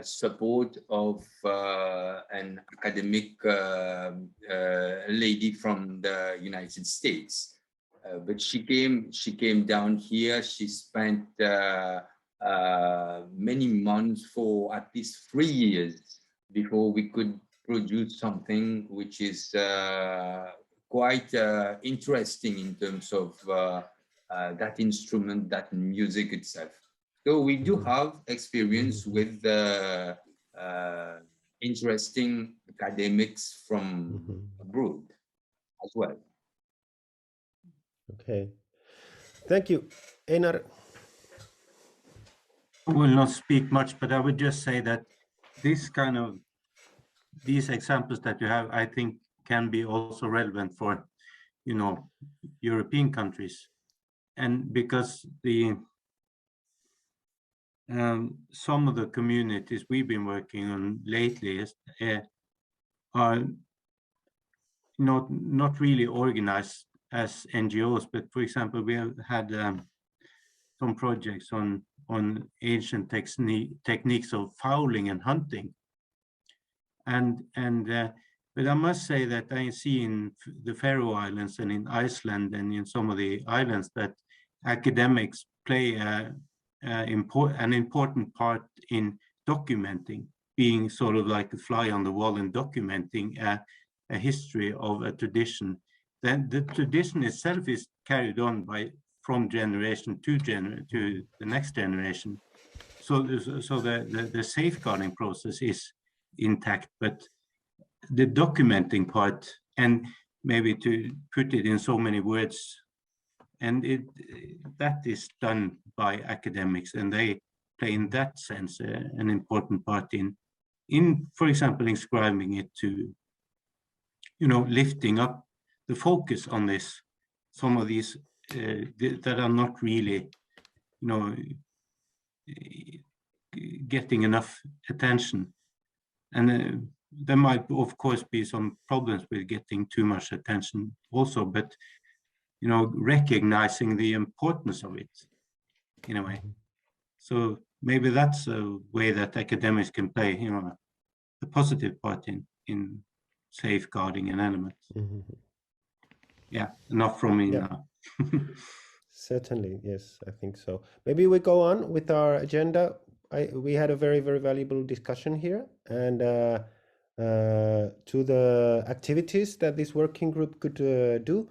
support of an academic lady from the United States. But she came down here. She spent many months, for at least 3 years, before we could produce something which is quite interesting in terms of that instrument, that music itself. So we do have experience with interesting academics from abroad as well. Okay, thank you. Einar? I will not speak much, but I would just say that these examples that you have, I think, can be also relevant for European countries. And because some of the communities we've been working on lately are not really organized as NGOs, but for example, we have had some projects on ancient techniques of fowling and hunting. But I must say that I see in the Faroe Islands and in Iceland and in some of the islands that academics play an important part in documenting, being sort of like a fly on the wall and documenting a history of a tradition. Then the tradition itself is carried on from generation to the next generation. So the safeguarding process is intact, but the documenting part, and maybe to put it in so many words, and that is done by academics, and they play in that sense an important part in, for example, inscribing it to, lifting up the focus on this, some of these that are not really, getting enough attention. And there might, of course, be some problems with getting too much attention also, but, recognizing the importance of it in a way. So maybe that's a way that academics can play, a positive part in safeguarding an element. Yeah, enough from me now. Certainly, yes, I think so. Maybe we go on with our agenda. We had a very, very valuable discussion here, and to the activities that this working group could do.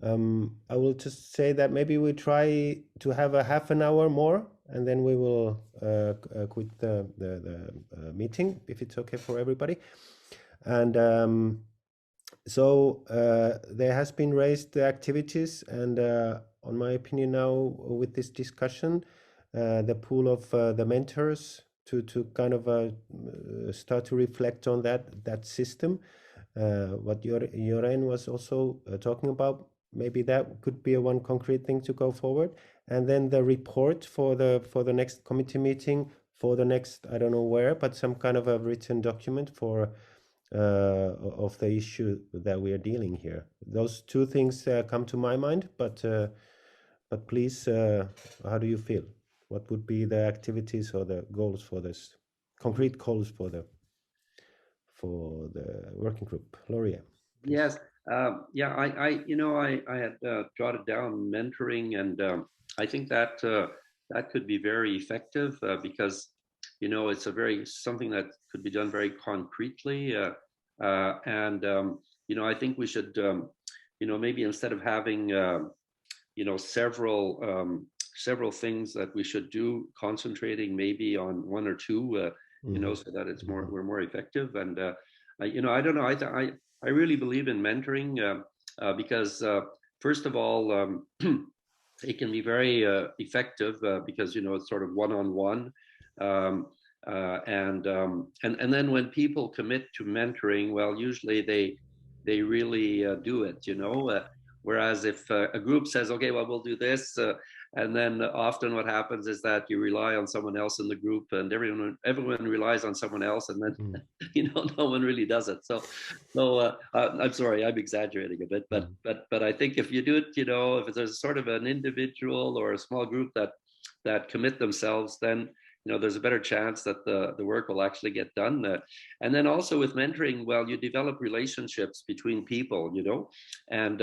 I will just say that maybe we try to have a half an hour more, and then we will quit the meeting, if it's okay for everybody. And so there has been raised the activities, and on my opinion now, with this discussion, the pool of the mentors to kind of start to reflect on that system. What Joren was also talking about, maybe that could be one concrete thing to go forward. And then the report for the next committee meeting, for the next, I don't know where, but some kind of a written document for of the issue that we are dealing here. Those two things come to my mind, but please, how do you feel? What would be the activities or the goals for this, concrete goals for the working group? Loria. Yes, yeah, I had jotted down mentoring, and I think that that could be very effective because it's something that could be done very concretely, and I think we should maybe instead of having several things that we should do, concentrating maybe on one or two, so that it's we're more effective. And I don't know, I really believe in mentoring because first of all, it can be very effective because it's sort of one-on-one, and then when people commit to mentoring, well, usually they really do it, whereas if a group says, okay, well, we'll do this, and then often what happens is that you rely on someone else in the group, and everyone relies on someone else, and then no one really does it. So I'm sorry, I'm exaggerating a bit, but I think if you do it, if there's sort of an individual or a small group that commit themselves, then there's a better chance that the work will actually get done. And then also with mentoring, well, you develop relationships between people, and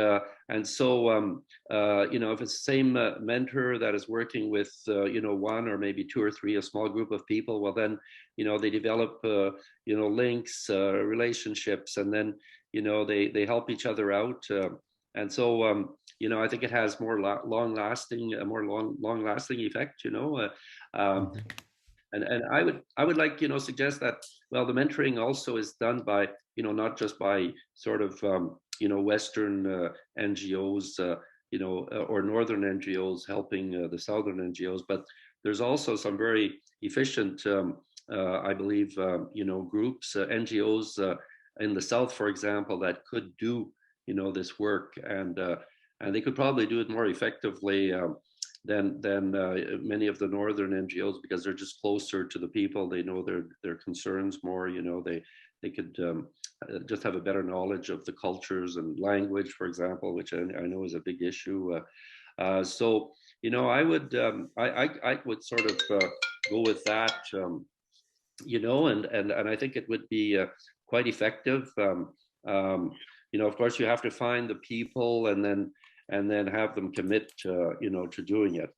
so if it's the same mentor that is working with one or maybe two or three, a small group of people, well then they develop links, relationships, and then they help each other out, and so I think it has more long-lasting effect, And I would like suggest that, well, the mentoring also is done by not just by sort of Western NGOs or Northern NGOs helping the Southern NGOs, but there's also some very efficient I believe groups, NGOs in the South, for example, that could do this work, and they could probably do it more effectively than many of the northern NGOs, because they're just closer to the people. They know their concerns more. They could just have a better knowledge of the cultures and language, for example, which I know is a big issue. So I would sort of go with that. And I think it would be quite effective. Of course, you have to find the people and then have them commit, to doing it.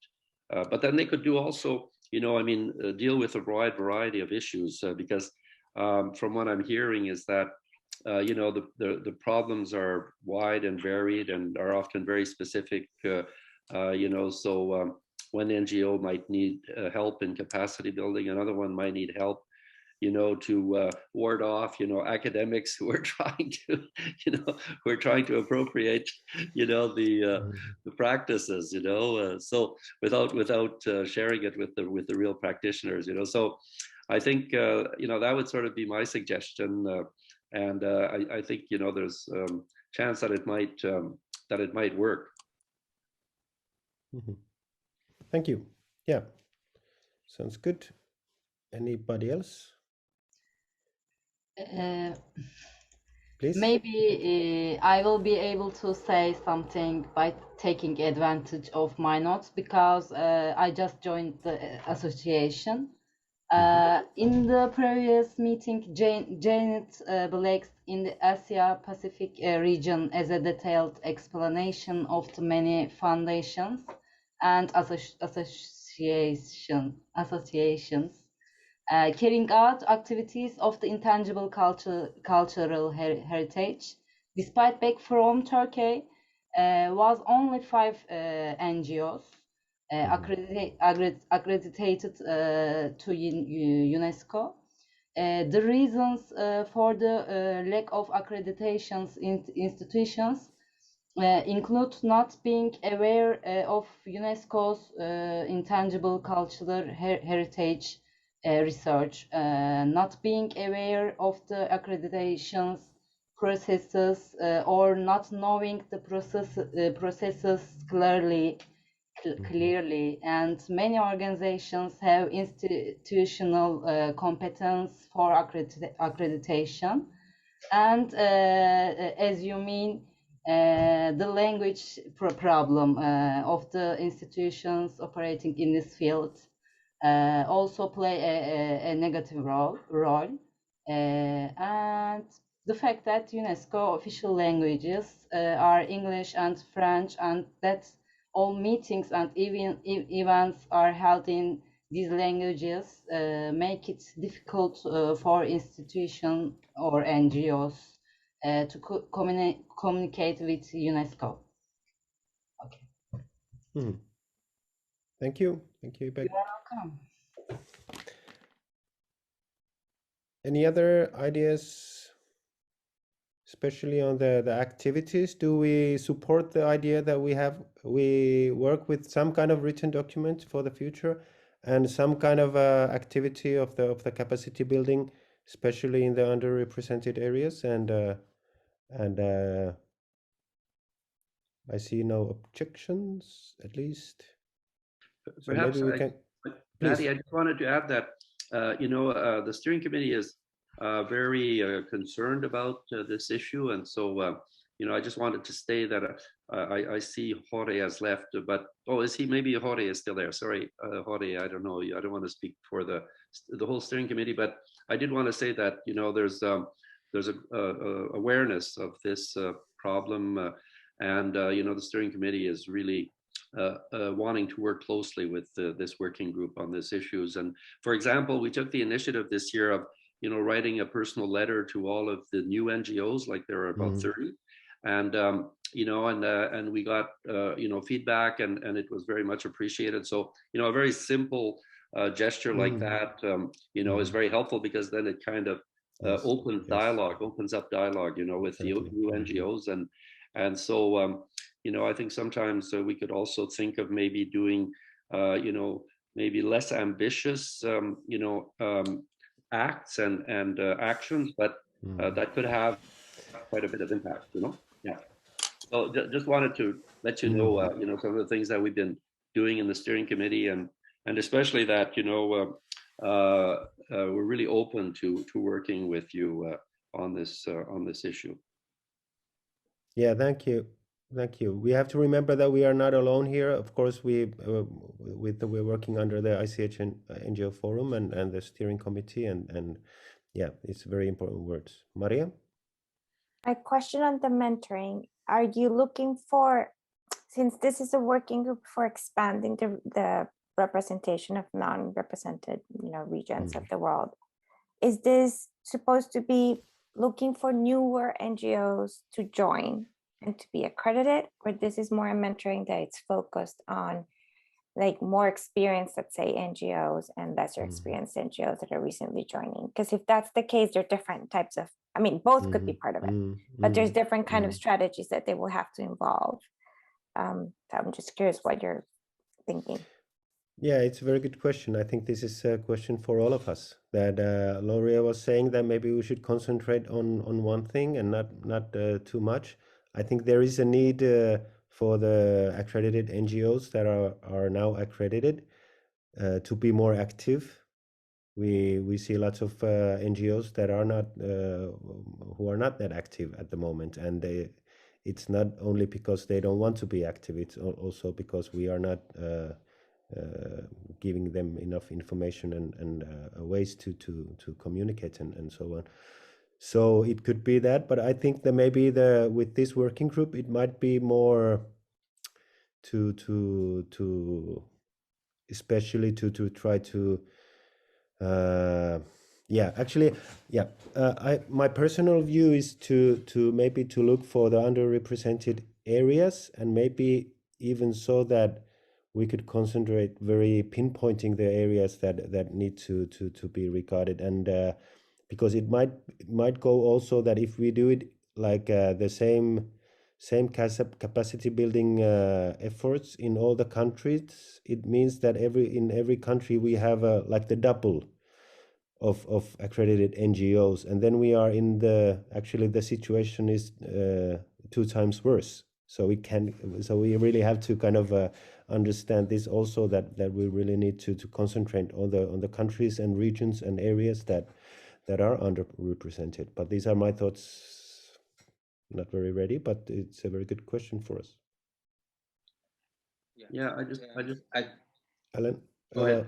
But then they could do also, deal with a wide variety of issues, because from what I'm hearing is that, the problems are wide and varied and are often very specific. So one NGO might need help in capacity building, another one might need help to ward off, academics who are trying to appropriate, the practices, so without sharing it with the real practitioners, So I think, that would sort of be my suggestion, and I think, there's chance that it might work. Mm-hmm. Thank you. Yeah, sounds good. Anybody else? Please. Maybe I will be able to say something by taking advantage of my notes, because I just joined the association. In the previous meeting, Janet Blakes in the Asia Pacific region as a detailed explanation of the many foundations and associations carrying out activities of the intangible cultural heritage. Despite back from Turkey, was only 5 NGOs accredited to UNESCO. The reasons for the lack of accreditations in institutions include not being aware of UNESCO's intangible cultural heritage research, not being aware of the accreditations processes, or not knowing the processes clearly, and many organizations have institutional competence for accreditation, and as you mean, the language problem of the institutions operating in this field also play a negative role, and the fact that UNESCO official languages are English and French, and that all meetings and even events are held in these languages make it difficult for institutions or NGOs to communicate with UNESCO. Okay. Thank you. Thank you, Beck. You're welcome. Any other ideas, especially on the activities? Do we support the idea that we work with some kind of written document for the future and some kind of activity of the capacity building, especially in the underrepresented areas? And I see no objections, at least. So Perhaps maybe we can. Patty, I just wanted to add that the steering committee is very concerned about this issue, and so I just wanted to say that I see Jorge has left, but is he? Maybe Jorge is still there. Sorry, Jorge, I don't know. I don't want to speak for the whole steering committee, but I did want to say that there's a awareness of this problem, and the steering committee is really wanting to work closely with this working group on these issues. And for example, we took the initiative this year of writing a personal letter to all of the new NGOs, like there are about 30, and and we got feedback, and it was very much appreciated. So a very simple gesture like that is very helpful, because then it kind of opens up dialogue with the new NGOs, and so I think sometimes we could also think of maybe doing maybe less ambitious acts and actions, but that could have quite a bit of impact. Yeah. So just wanted to let you know, some of the things that we've been doing in the steering committee, and especially that, we're really open to working with you on this issue. Yeah, thank you. Thank you. We have to remember that we are not alone here. Of course, we're working under the ICH and NGO Forum and the steering committee, and yeah, it's very important words. Maria? My question on the mentoring, are you looking for, since this is a working group for expanding the representation of non-represented, regions of the world, is this supposed to be looking for newer NGOs to join and to be accredited, or this is more a mentoring that it's focused on like more experienced, let's say, NGOs and lesser experienced NGOs that are recently joining? Because if that's the case, there are different types of, both could be part of it, but there's different kind of strategies that they will have to involve. So I'm just curious what you're thinking. Yeah, it's a very good question. I think this is a question for all of us. That Loria was saying that maybe we should concentrate on one thing and not too much. I think there is a need for the accredited NGOs that are now accredited to be more active. We see lots of NGOs that are not who are not that active at the moment, and it's not only because they don't want to be active. It's also because we are not giving them enough information and ways to communicate and so on. So it could be that, but I think that maybe with this working group, it might be more to especially to try to my personal view is to maybe to look for the underrepresented areas, and maybe even so that we could concentrate very pinpointing the areas that need to be regarded, and because it might go also that if we do it like the same capacity building efforts in all the countries, it means that in every country we have like the double of accredited NGOs, and then we are in the situation is 2 times worse. So we really have to kind of understand this also, that we really need to concentrate on the countries and regions and areas that are underrepresented. But these are my thoughts, not very ready, but it's a very good question for us. Yeah, Alan? Go ahead.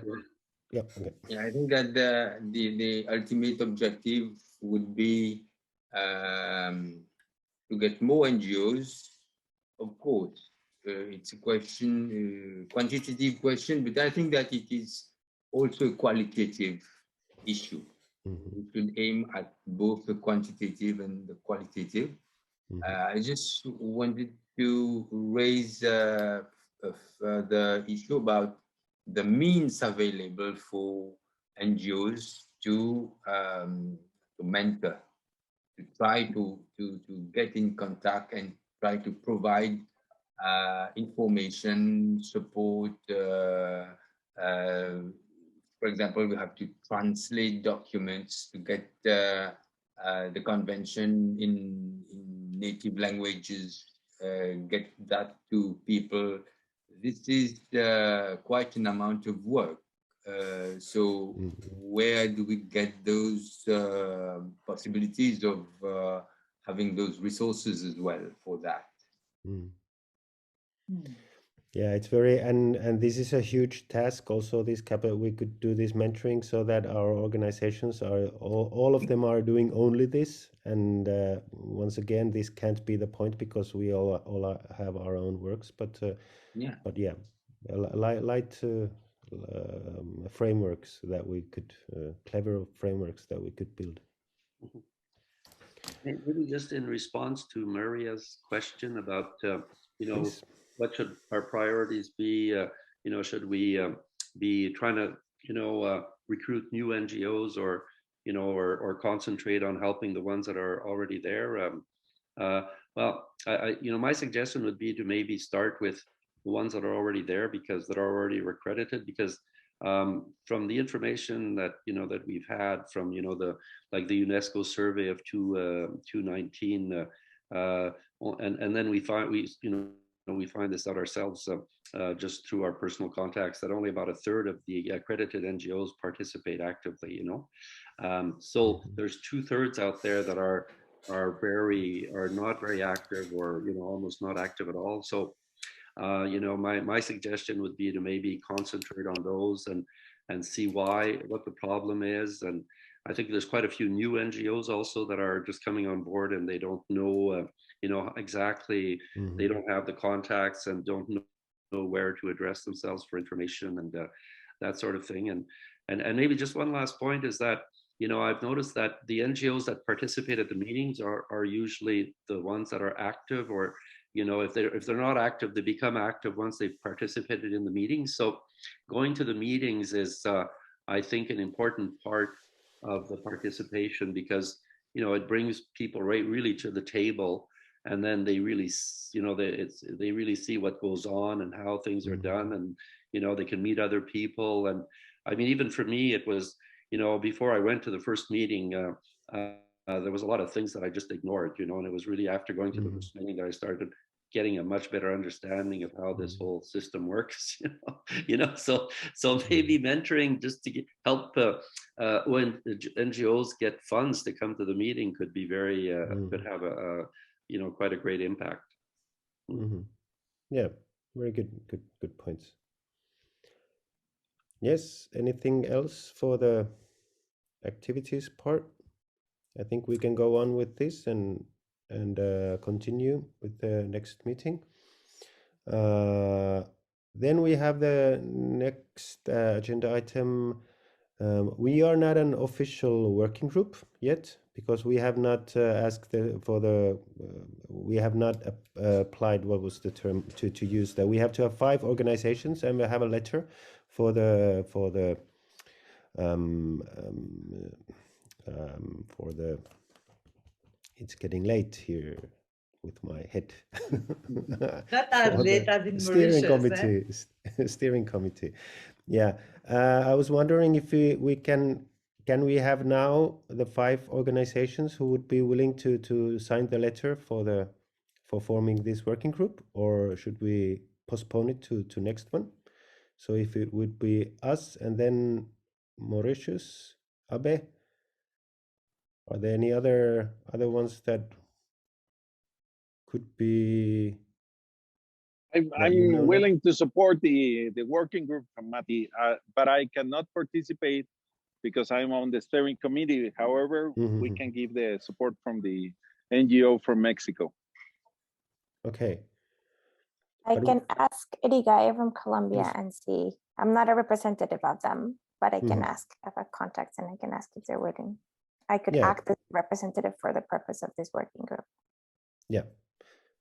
Yeah, okay. Yeah, I think that the ultimate objective would be to get more NGOs. Of course, it's a question, quantitative question, but I think that it is also a qualitative issue. We should aim at both the quantitative and the qualitative. I just wanted to raise the issue about the means available for NGOs to mentor, to try to get in contact and try to provide information, support. For example, we have to translate documents to get the convention in native languages, get that to people. This is quite an amount of work. So where do we get those possibilities of having those resources as well for that? Yeah, it's very, and this is a huge task also. We could do this mentoring so that our organizations are all of them are doing only this, and once again, this can't be the point because we all have our own works, but light frameworks that we could clever frameworks that we could build. Maybe just in response to Maria's question about Please. What should our priorities be? Should we be trying to recruit new NGOs, or or concentrate on helping the ones that are already there? Well, my suggestion would be to maybe start with the ones that are already there, because that are already accredited. Because from the information that that we've had from the UNESCO survey of 2019, and then we find we find this out ourselves just through our personal contacts, that only about a third of the accredited NGOs participate actively. So there's 2/3 out there that are not very active, or almost not active at all. So my suggestion would be to maybe concentrate on those and see what the problem is. And I think there's quite a few new NGOs also that are just coming on board, and they don't know exactly, they don't have the contacts and don't know where to address themselves for information and that sort of thing. And maybe just one last point is that I've noticed that the NGOs that participate at the meetings are usually the ones that are active, or if they're not active, they become active once they've participated in the meetings. So going to the meetings is I think an important part of the participation, because it brings people really to the table, and then they really they really see what goes on and how things are done, and they can meet other people. And I mean, even for me, it was before I went to the first meeting, there was a lot of things that I just ignored, and it was really after going to the first meeting that I started getting a much better understanding of how this whole system works. So maybe mentoring just to help when NGOs get funds to come to the meeting could be could have a quite a great impact. Yeah, very good points. Yes, anything else for the activities part? I think we can go on with this and continue with the next meeting. Then we have the next agenda item. We are not an official working group yet, because we have not asked we have not applied, what was the term to use that. We have to have 5 organizations, and we have a letter for the it's getting late here with my head. Not as late as in steering Mauritius, committee. Steering committee. Yeah, I was wondering if we can we have now the 5 organizations who would be willing to sign the letter for forming this working group, or should we postpone it to next one? So if it would be us and then Mauritius, Abe, are there any other ones that could be? I'm willing to support the working group from Mati, but I cannot participate because I'm on the steering committee. However, we can give the support from the NGO from Mexico. Okay. I can ask Irigaray from Colombia and see. I'm not a representative of them, but I can ask. I have contacts, and I can ask if they're willing. I could act as representative for the purpose of this working group. Yeah.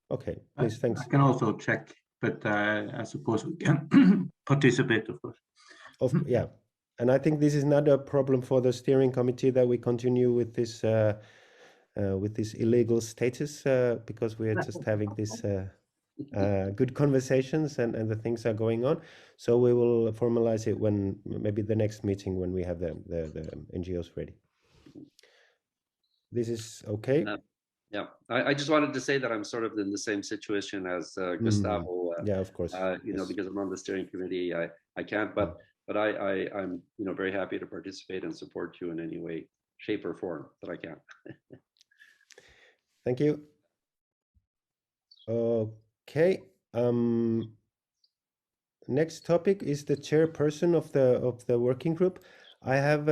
Okay. Please, thanks. I can also check, but I suppose we can participate, of course. Yeah. And I think this is not a problem for the steering committee that we continue with this illegal status, because we are just having this good conversations and the things are going on. So we will formalize it when maybe the next meeting, when we have the NGOs ready. This is okay. Yeah, I just wanted to say that I'm sort of in the same situation as Gustavo. Yeah, of course. Yes. Because I'm on the steering committee, I can't, but I'm very happy to participate and support you in any way, shape, or form that I can. Thank you. Okay. Next topic is the chairperson of the working group. I have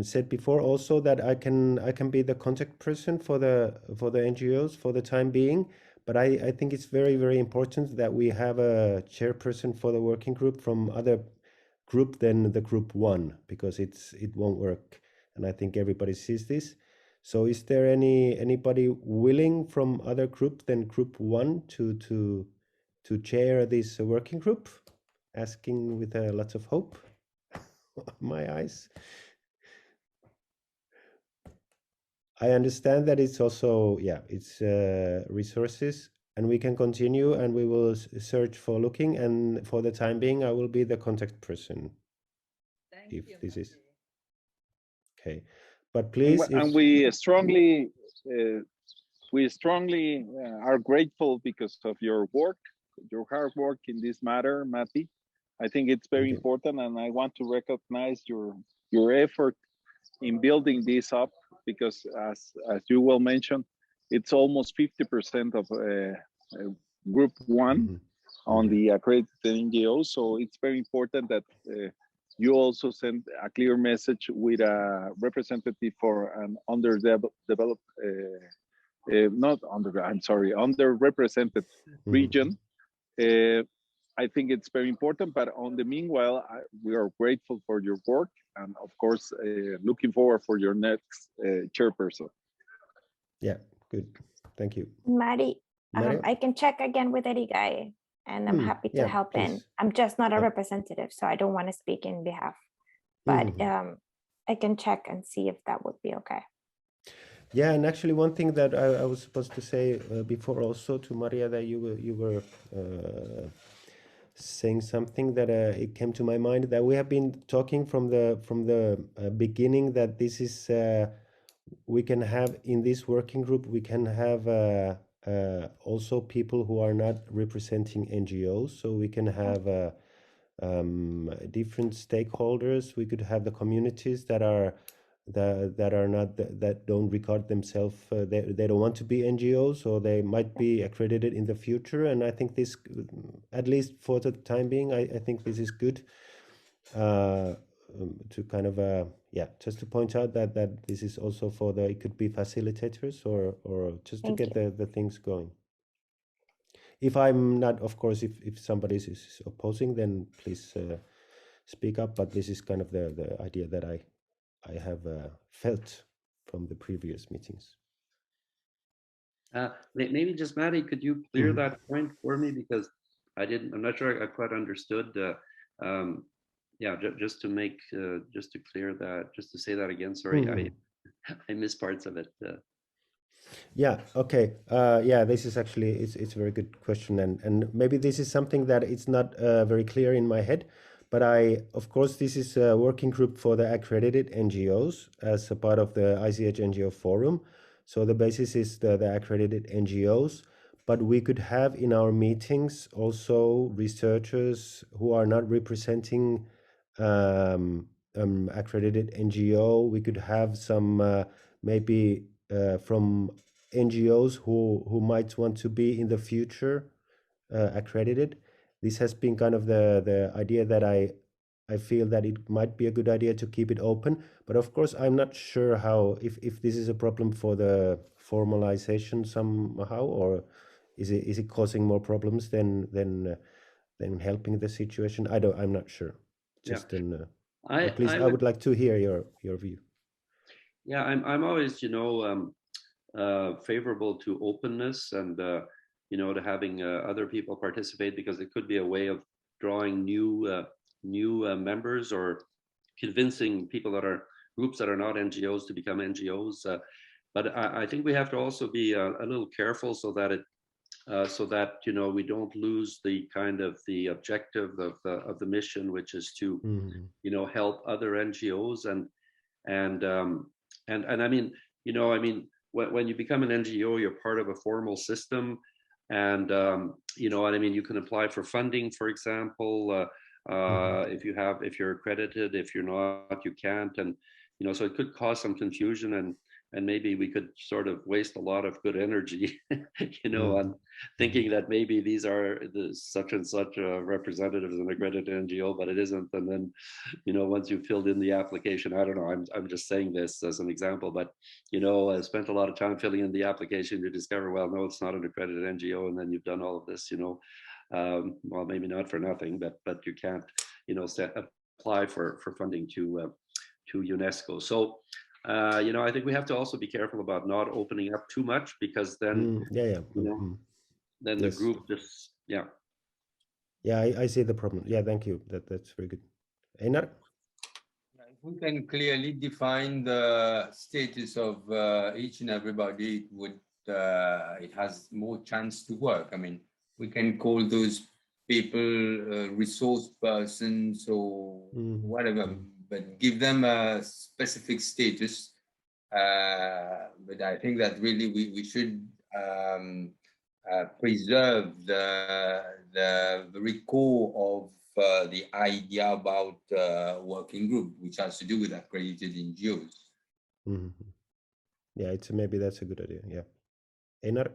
said before also that I can be the contact person for the NGOs for the time being, but I think it's very, very important that we have a chairperson for the working group from other group than the group 1, because it won't work, and I think everybody sees this. So is there anybody willing from other group than group 1 to chair this working group? Asking with lots of hope on my eyes. I understand that it's also, it's resources, and we can continue, and we will search for looking, and for the time being, I will be the contact person. Thank you, this is okay. But please, and we strongly we strongly are grateful because of your work, your hard work in this matter, Mati. I think it's very important, and I want to recognize your effort in building this up, because as you well mentioned, it's almost 50% of group one on the accredited NGOs. So it's very important that you also send a clear message with a representative for an underdeveloped, underrepresented region. I think it's very important, but on the meanwhile, we are grateful for your work, and of course, looking forward for your next chairperson. Yeah, good. Thank you. Mari, I can check again with Erigae, and I'm happy to help in. I'm just not a representative, so I don't want to speak in behalf, but I can check and see if that would be okay. Yeah, and actually one thing that I was supposed to say before also to Maria, that you were saying something that it came to my mind, that we have been talking from the beginning, that this is we can have in this working group, we can have also people who are not representing NGOs, so we can have different stakeholders. We could have the communities that are not that don't regard themselves, they don't want to be NGOs, or they might be accredited in the future. And I think this, at least for the time being, I think this is good to kind of just to point out that this is also for it could be facilitators or just to get the things going. If I'm not, of course, if somebody is opposing, then please speak up, but this is kind of the idea that I have felt from the previous meetings. Maybe just Maddie, could you clear that point for me, because I'm not sure I quite understood. Just to make, just to clear that, just to say that again. Sorry, I missed parts of it. Yeah. Okay. This is actually it's a very good question, and maybe this is something that it's not very clear in my head. But of course, this is a working group for the accredited NGOs as a part of the ICH NGO Forum. So the basis is the accredited NGOs, but we could have in our meetings also researchers who are not representing accredited NGO. We could have some maybe from NGOs who might want to be in the future accredited. This has been kind of the idea that I feel that it might be a good idea to keep it open. But of course, I'm not sure how, if this is a problem for the formalization somehow, or is it causing more problems than helping the situation? I'm not sure. Just please, I would like to hear your view. Yeah, I'm always, favorable to openness and to having other people participate, because it could be a way of drawing new members, or convincing people that are groups that are not NGOs to become NGOs. But I think we have to also be a little careful so that we don't lose the kind of the objective of the mission, which is to help other NGOs and I mean, when you become an NGO, you're part of a formal system, and you can apply for funding, for example, if you're accredited. If you're not, you can't, and so it could cause some confusion, and maybe we could sort of waste a lot of good energy, on thinking that maybe these are the such and such representatives of an accredited NGO, but it isn't. And then, once you've filled in the application, I don't know, I'm just saying this as an example, but, I spent a lot of time filling in the application to discover, well, no, it's not an accredited NGO. And then you've done all of this, well, maybe not for nothing, but you can't, apply for funding to UNESCO. So, I think we have to also be careful about not opening up too much, because then, then the group just, I see the problem. Yeah, thank you. That's very good. Einar? If we can clearly define the status of each and everybody, it has more chance to work. I mean, we can call those people resource persons or whatever, but give them a specific status, But I think that really we should preserve the very core of the idea about working group, which has to do with accredited NGOs. Yeah, maybe that's a good idea. Yeah. Einar?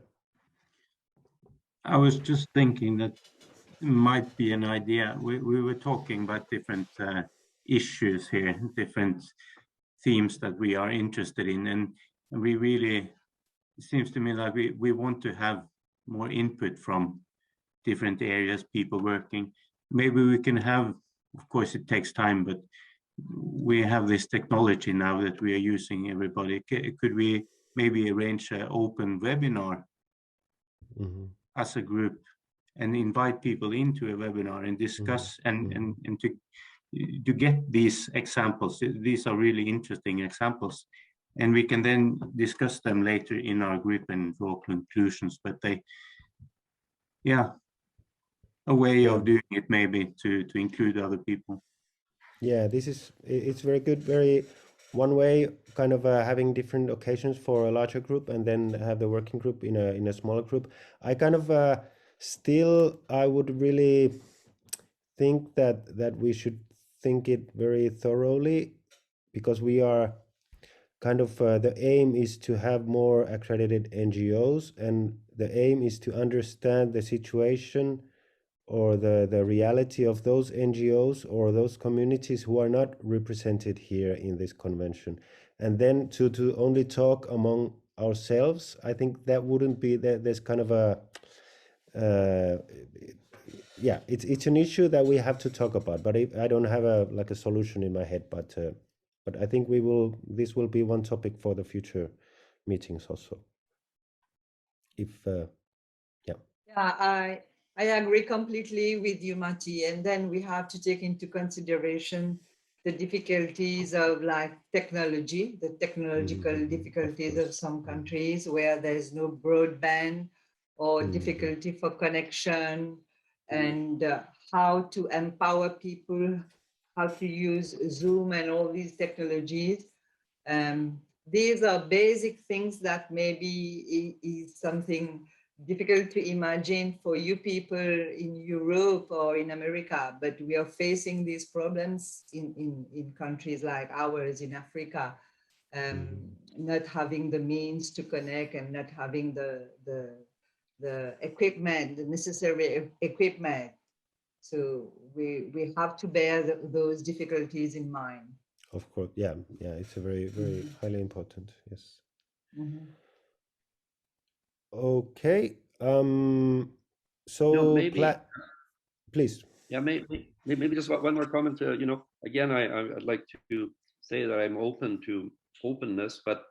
I was just thinking that might be an idea. We were talking about different issues here, different themes that we are interested in, and we really, it seems to me like we want to have more input from different areas, people working. Maybe we can have, of course it takes time, but we have this technology now that we are using, everybody. Could we maybe arrange an open webinar as a group and invite people into a webinar and discuss and to get these examples? These are really interesting examples, and we can then discuss them later in our group and draw conclusions. But yeah, a way of doing it maybe to include other people. Yeah, it's very good. Very one way, kind of having different occasions for a larger group, and then have the working group in a smaller group. I kind of still, I would really think that we should think it very thoroughly, because we are kind of the aim is to have more accredited NGOs, and the aim is to understand the situation or the reality of those NGOs or those communities who are not represented here in this convention. And then to only talk among ourselves, I think that wouldn't be, there's kind of a yeah, it's an issue that we have to talk about, but I don't have a solution in my head, but I think this will be one topic for the future meetings also. Yeah, I agree completely with you, Mati. And then we have to take into consideration the difficulties of technology, the technological difficulties of some countries where there's no broadband or difficulty for connection, and how to empower people, how to use Zoom and all these technologies. These are basic things that maybe is something difficult to imagine for you people in Europe or in America, but we are facing these problems in countries like ours in Africa, not having the means to connect and not having the equipment, the necessary equipment. So we have to bear those difficulties in mind. Of course, yeah, it's a very, very highly important, yes. Okay, so no, maybe, please. Yeah, maybe just one more comment. Again, I'd like to say that I'm open to openness, but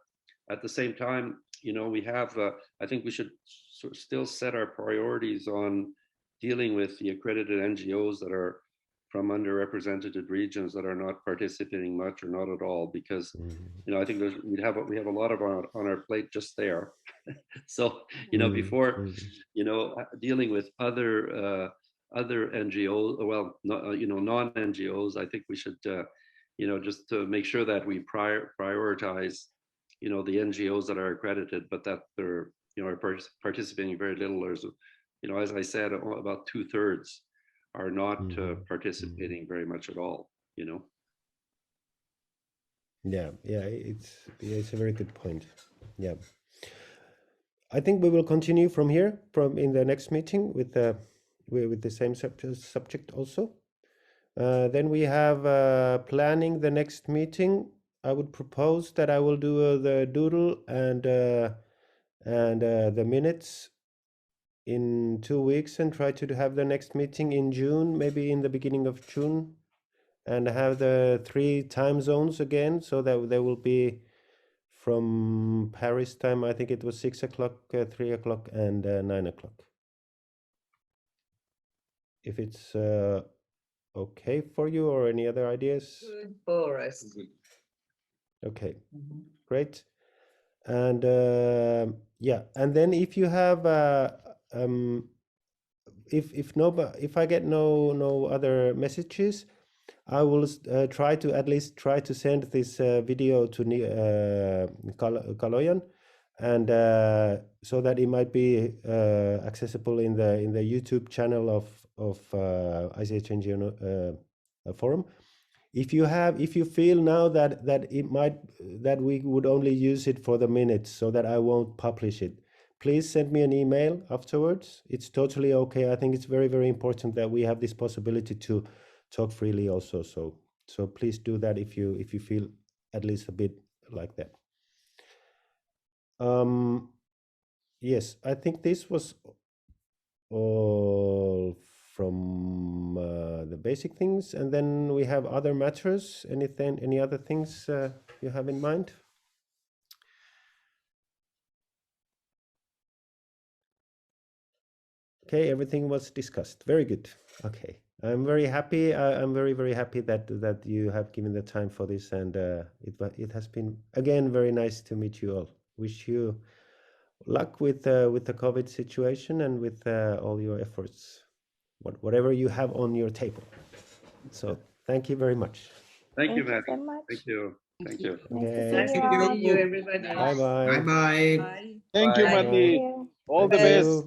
at the same time, we have. I think we should still set our priorities on dealing with the accredited NGOs that are from underrepresented regions that are not participating much or not at all, because I think we have a lot of on our plate just there. So before dealing with other NGOs, well, non-NGOs, I think we should just to make sure that we prioritize the NGOs that are accredited, but that they're are participating very little. There's as I said, about 2/3 are not participating very much at all. Yeah, it's a very good point. Yeah, I think we will continue from here, in the next meeting with the same subject also. Then we have planning the next meeting. I would propose that I will do the doodle and the minutes in 2 weeks, and try to have the next meeting in June, maybe in the beginning of June, and have the 3 time zones again, so that there will be from Paris time, I think it was 6 o'clock, 3 o'clock, and 9 o'clock. If it's okay for you, or any other ideas? Good for us. Okay, great. And yeah, and then if you have if I get no other messages, I will try to at least try to send this video to Kaloyan, and so that it might be accessible in the YouTube channel of ICH NGO forum. If you feel now that we would only use it for the minutes, so that I won't publish it, please send me an email afterwards. It's totally okay. I think it's very, very important that we have this possibility to talk freely also. So please do that if you feel at least a bit like that. Yes, I think this was all from the basic things, and then we have other matters. Any other things you have in mind? Okay, everything was discussed. Very good. Okay, I'm very happy. I'm very, very happy that you have given the time for this, and it has been again very nice to meet you all. Wish you luck with the COVID situation and with all your efforts, whatever you have on your table. So thank you very much. Thank you, Thank you Maddie. so much. Thank you. Thank you. Nice to Okay. see Nice you to all. see you, everybody. Bye bye. Bye bye. Bye. Thank you, Bye. Thank Matti. you. All the Thank best. you.